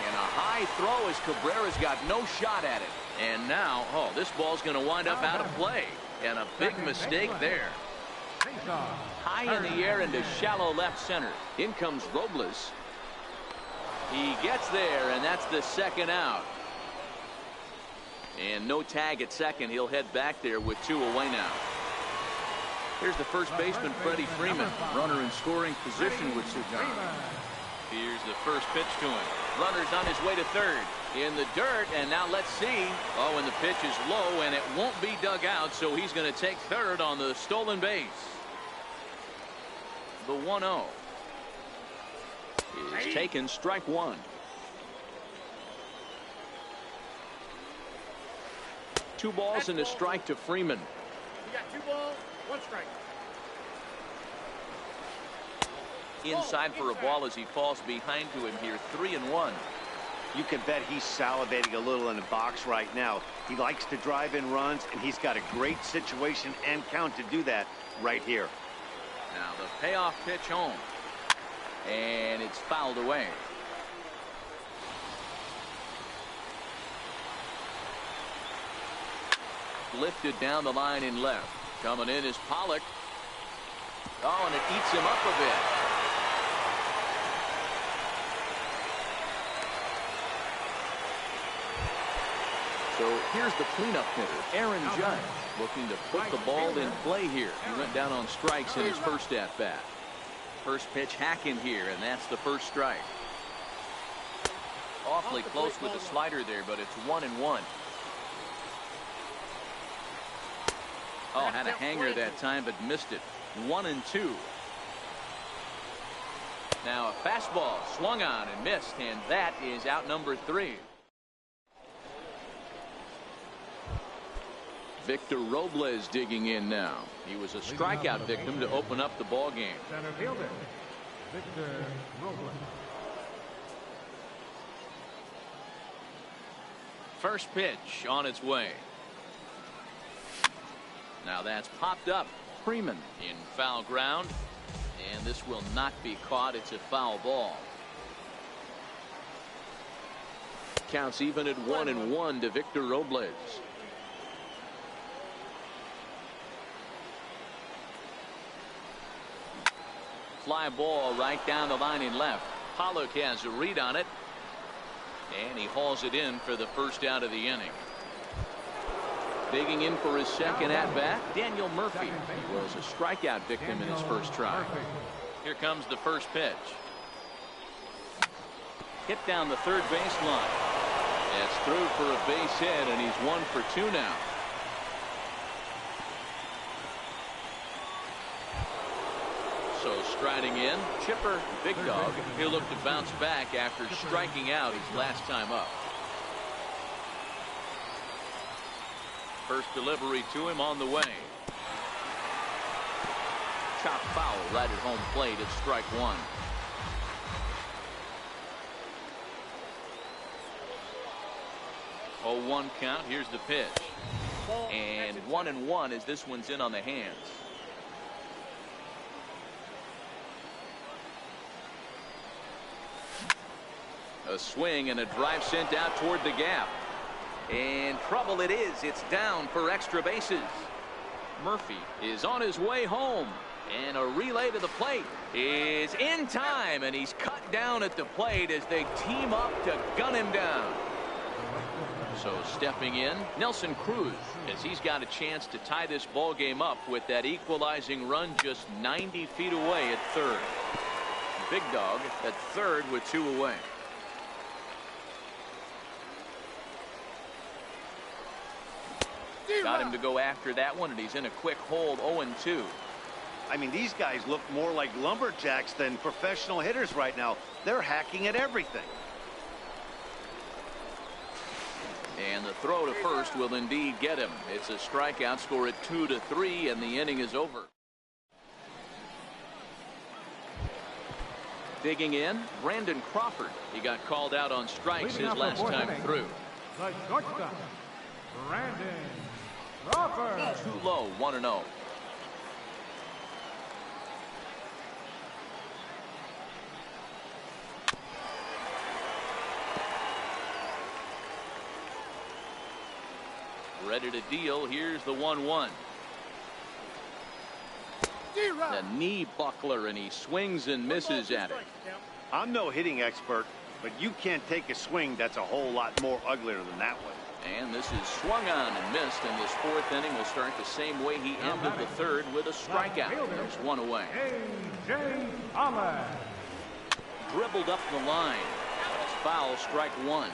and a high throw as Cabrera's got no shot at it. And now, this ball's going to wind up out of play. And a big mistake there. High in the air into shallow left center. In comes Robles. He gets there, and that's the 2nd out. And no tag at second. He'll head back there with 2 away now. Here's the first baseman, Freddie Freeman. Runner in scoring position with Sujan. Here's the first pitch to him. Runner's on his way to 3rd. In the dirt, and now let's see. And the pitch is low, and it won't be dug out, so he's going to take 3rd on the stolen base. The 1-0 is taken, strike 1. 2 balls and a strike to Freeman. You got 2 balls, 1 strike. Inside for a ball as he falls behind to him here. 3-1. You can bet he's salivating a little in the box right now. He likes to drive in runs, and he's got a great situation and count to do that right here. Now the payoff pitch home, and it's fouled away. Lifted down the line in left. Coming in is Pollock. And it eats him up a bit. So here's the cleanup hitter, Aaron Judge, looking to put the ball in play here. He went down on strikes in his first at-bat. First pitch hacking here, and that's the first strike. Awfully close with the slider there, but it's 1-1. Had a hanger that time, but missed it. 1-2. Now a fastball swung on and missed, and that is out number 3. Victor Robles digging in now. He was a strikeout victim to open up the ball game. Center fielder, Victor Robles. First pitch on its way. Now that's popped up. Freeman in foul ground. And this will not be caught. It's a foul ball. Counts even at 1-1 to Victor Robles. Fly ball right down the line in left. Pollock has a read on it. And he hauls it in for the first out of the inning. Digging in for his second at-bat, Daniel Murphy. He was a strikeout victim in his first try. Here comes the first pitch. Hit down the third baseline. That's through for a base hit, and he's 1 for 2 now. So striding in, Chipper, Big Dog. He'll look to bounce back after striking out his last time up. First delivery to him on the way. Chop foul right at home plate. It's strike one. Oh, 1 count. Here's the pitch. And 1-1 as this one's in on the hands. A swing and a drive sent out toward the gap. And trouble it is. It's down for extra bases. Murphy is on his way home. And a relay to the plate is in time. And he's cut down at the plate as they team up to gun him down. So stepping in, Nelson Cruz, as he's got a chance to tie this ball game up with that equalizing run just 90 feet away at third. Big Dog at third with 2 away. Got him to go after that one, and he's in a quick hold. 0-2. I mean, these guys look more like lumberjacks than professional hitters right now. They're hacking at everything. And the throw to first will indeed get him. It's a strikeout, score at 2-3, and the inning is over. Digging in, Brandon Crawford. He got called out on strikes his last time through. The shortstop, Brandon Crawford. Too low, 1-0. Ready to deal. Here's the 1-1. The knee buckler, and he swings and misses at it. I'm no hitting expert, but you can't take a swing that's a whole lot more uglier than that one. And this is swung on and missed, and this fourth inning will start the same way he ended the third, with a strikeout. There's 1 away. A.J. Palmer. Dribbled up the line. That's foul, strike 1.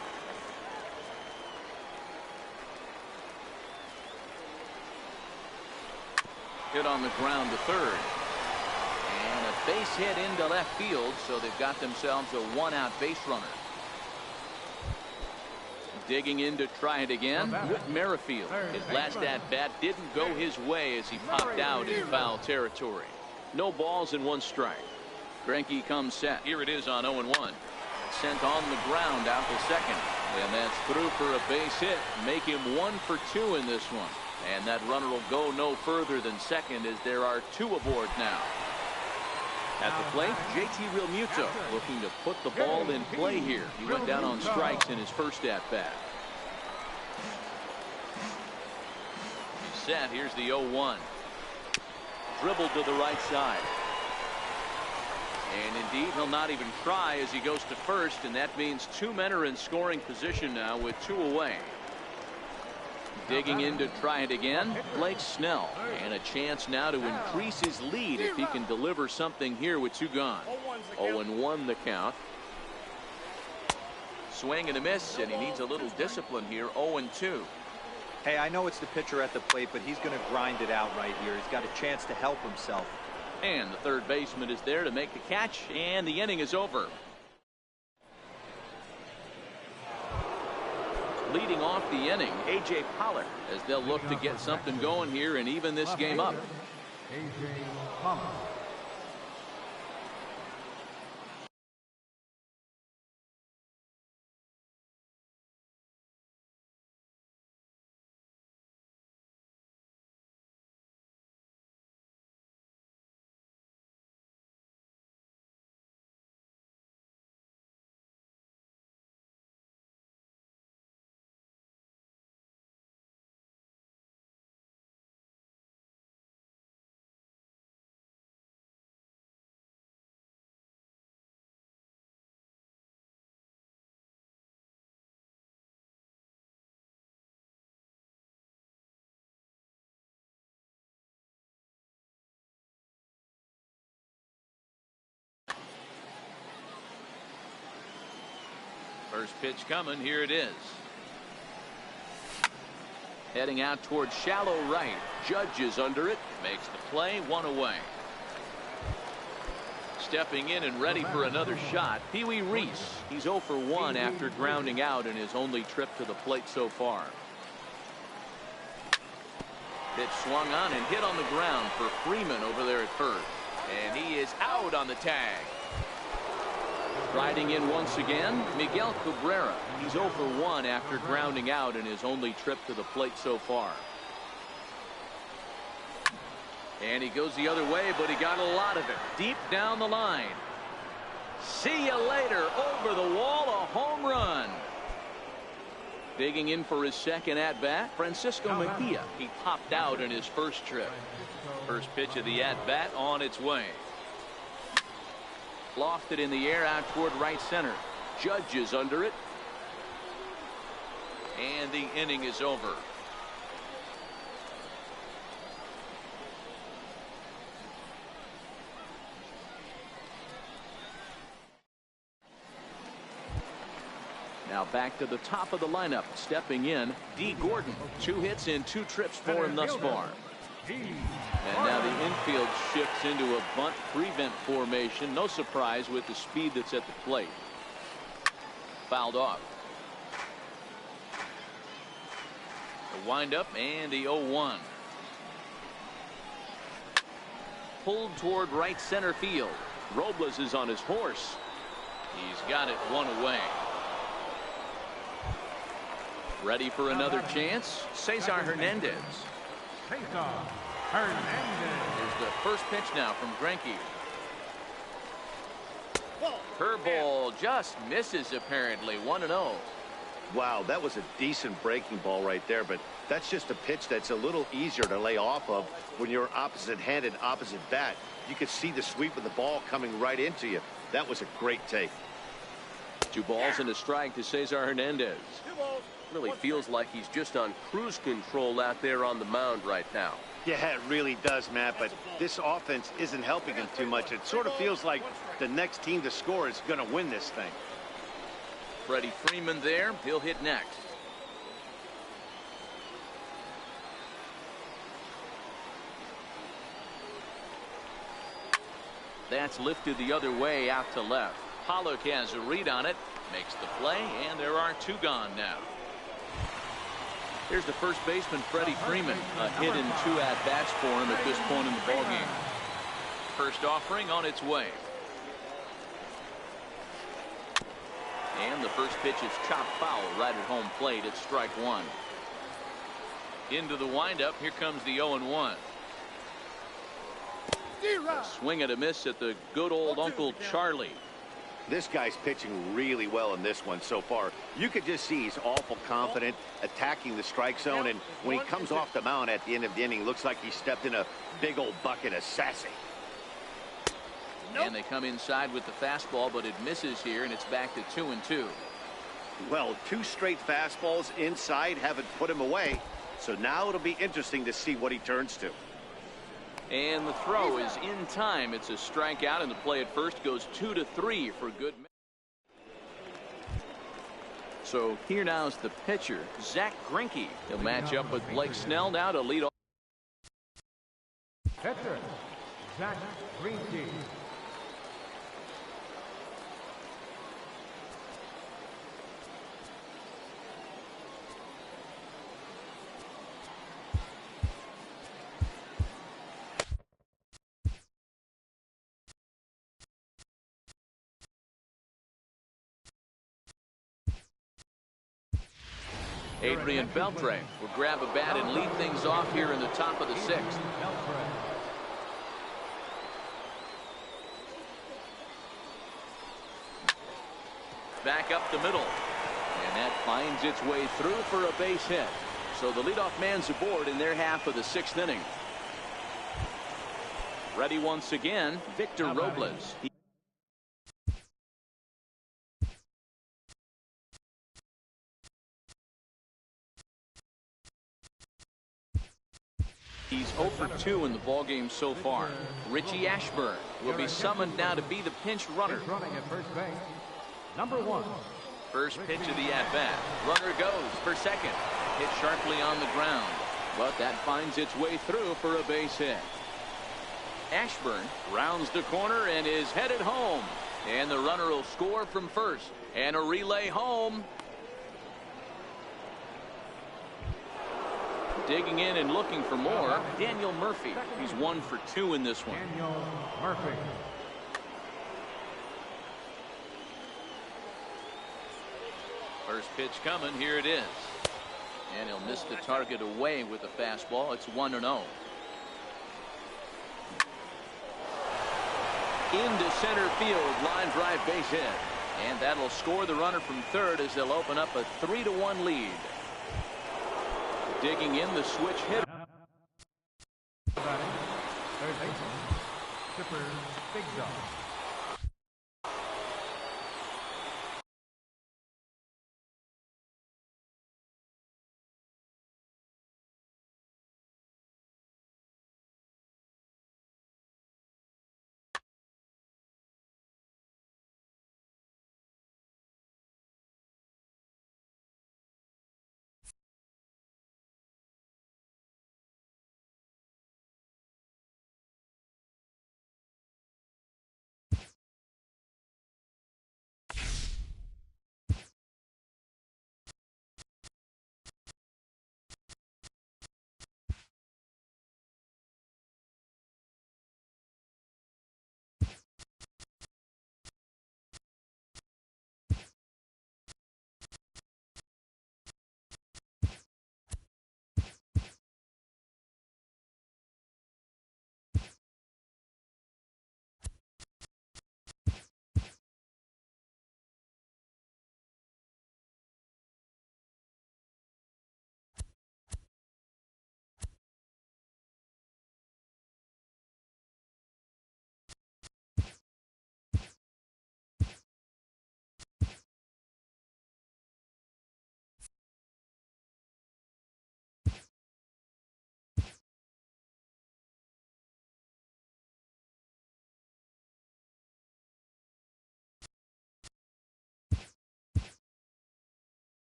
Hit on the ground to third. And a base hit into left field, so they've got themselves a 1-out base runner. Digging in to try it again, Whit Merrifield. His last at-bat didn't go his way as he popped out in foul territory. No balls and 1 strike. Greinke comes set. Here it is on 0-1. Sent on the ground out to second. And that's through for a base hit. Make him 1 for 2 in this one. And that runner will go no further than second as there are 2 aboard now. At the plate, JT Realmuto looking to put the ball in play here. He went down on strikes in his first at-bat. Set. Here's the 0-1. Dribbled to the right side. And indeed, he'll not even try as he goes to first, and that means 2 men are in scoring position now with 2 away. Digging in to try it again, Blake Snell, and a chance now to increase his lead if he can deliver something here with 2 gone. 0-1 the count. Swing and a miss, and he needs a little discipline here. 0-2. Hey, I know it's the pitcher at the plate, but he's going to grind it out right here. He's got a chance to help himself. And the third baseman is there to make the catch, and the inning is over. Leading off the inning, A.J. Pollock, as they'll look to get something going here and even this game up. A.J. Palmer. First pitch coming. Here it is. Heading out towards shallow right. Judge is under it. Makes the play. 1 away. Stepping in and ready for another shot, Pee Wee Reese. He's 0 for 1 after grounding out in his only trip to the plate so far. Pitch swung on and hit on the ground for Freeman over there at first. And he is out on the tag. Riding in once again, Miguel Cabrera. He's 0 for 1 after grounding out in his only trip to the plate so far. And he goes the other way, but he got a lot of it deep down the line. See you later. Over the wall, a home run. Digging in for his second at-bat, Francisco Mejia. He popped out in his first trip. First pitch of the at-bat on its way. Lofted in the air out toward right center. Judge is under it. And the inning is over. Now back to the top of the lineup. Stepping in, D. Gordon. 2 hits in 2 trips for him thus far. And now the infield shifts into a bunt prevent formation. No surprise with the speed that's at the plate. Fouled off. The windup and the 0-1. Pulled toward right center field. Robles is on his horse. He's got it 1 away. Ready for another chance. Cesar Hernandez. Here's the first pitch now from Greinke. Curveball just misses apparently. 1-0. Wow, that was a decent breaking ball right there, but that's just a pitch that's a little easier to lay off of when you're opposite-handed, opposite bat. You could see the sweep of the ball coming right into you. That was a great take. 2 balls and a strike to Cesar Hernandez. Really feels like he's just on cruise control out there on the mound right now. Yeah, it really does, Matt, but this offense isn't helping him too much. It sort of feels like the next team to score is going to win this thing. Freddie Freeman there. He'll hit next. That's lifted the other way out to left. Pollock has a read on it. Makes the play, and there are 2 gone now. Here's the first baseman, Freddie Freeman. A hit in 2 at-bats for him at this point in the ballgame. First offering on its way. And the first pitch is chopped foul right at home plate. It's strike 1. Into the windup. Here comes the 0-1. A swing and a miss at the good old Uncle Charlie. This guy's pitching really well in this one so far. You could just see he's awful confident attacking the strike zone, and when he comes off the mound at the end of the inning, looks like he stepped in a big old bucket of sassy. And they come inside with the fastball, but it misses here, and it's back to 2-2. Well, 2 straight fastballs inside haven't put him away, so now it'll be interesting to see what he turns to. And the throw is in time. It's a strikeout, and the play at first goes 2-3 for good. So here now is the pitcher, Zach Greinke. He'll match up with Blake Snell now to lead off. Pitcher, Zach Greinke. Adrian Beltre will grab a bat and lead things off here in the top of the 6th. Back up the middle. And that finds its way through for a base hit. So the leadoff man's aboard in their half of the 6th inning. Ready once again, Victor Robles. He's 0 for 2 in the ballgame so far. Richie Ashburn will be summoned now to be the pinch runner. Running at first base, number 1. First pitch of the at-bat. Runner goes for second. Hit sharply on the ground, but that finds its way through for a base hit. Ashburn rounds the corner and is headed home. And the runner will score from first. And a relay home. Digging in and looking for more, Daniel Murphy. He's 1 for 2 in this one. Daniel Murphy. First pitch coming. Here it is. And he'll miss the target away with the fastball. It's 1-0. Into center field. Line drive base hit. And that'll score the runner from third as they'll open up a 3-1 lead. Digging in the switch hit. Third baseman, Chipper Big Dog.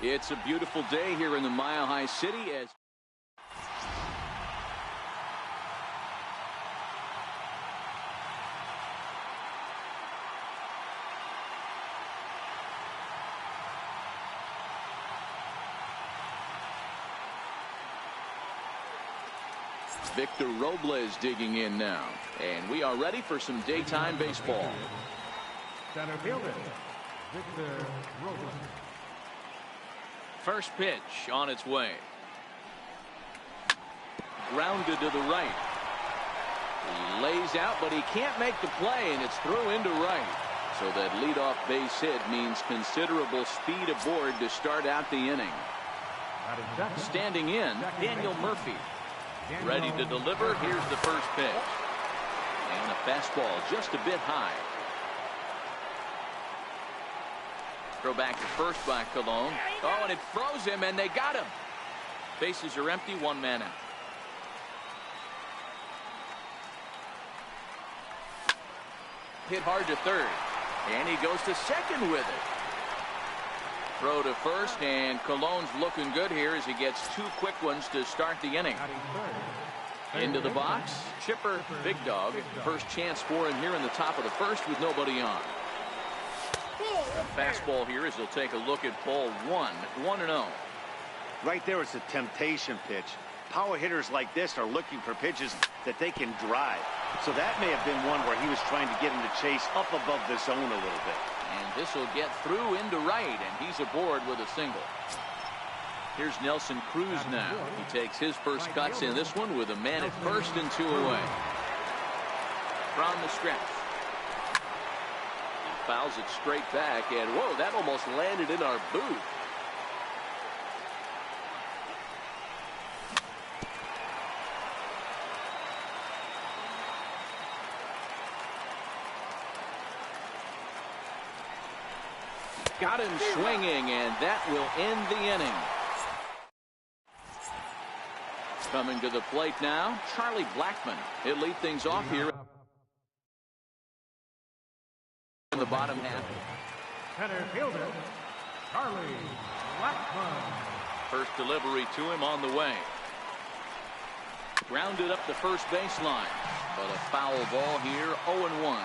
It's a beautiful day here in the Mile High City as Victor Robles digging in now, and we are ready for some daytime baseball. Center fielder, Victor Robles. First pitch on its way. Grounded to the right. He lays out, but he can't make the play, and it's through into right. So that leadoff base hit means considerable speed aboard to start out the inning. Standing in, Daniel Murphy. Ready to deliver. Here's the first pitch. And a fastball just a bit high. Throw back to first by Colon. Oh, and it froze him, and they got him. Bases are empty, one man out. Hit hard to third. And he goes to second with it. Throw to first, and Colon's looking good here as he gets two quick ones to start the inning. Into the box, Chipper Big Dog. First chance for him here in the top of the first with nobody on. A fastball here as he'll take a look at ball one, 1-0. Right there, it's a temptation pitch. Power hitters like this are looking for pitches that they can drive. So that may have been one where he was trying to get him to chase up above the zone a little bit. And this will get through into right, and he's aboard with a single. Here's Nelson Cruz now. He takes his first cuts in this one with a man at first and two away. From the stretch. He fouls it straight back, and whoa, that almost landed in our booth. Got him swinging, and that will end the inning. Coming to the plate now, Charlie Blackmon. He'll lead things off here in the bottom half. Center fielder, Charlie Blackmon. First delivery to him on the way. Grounded up the first baseline, but a foul ball here, 0-1.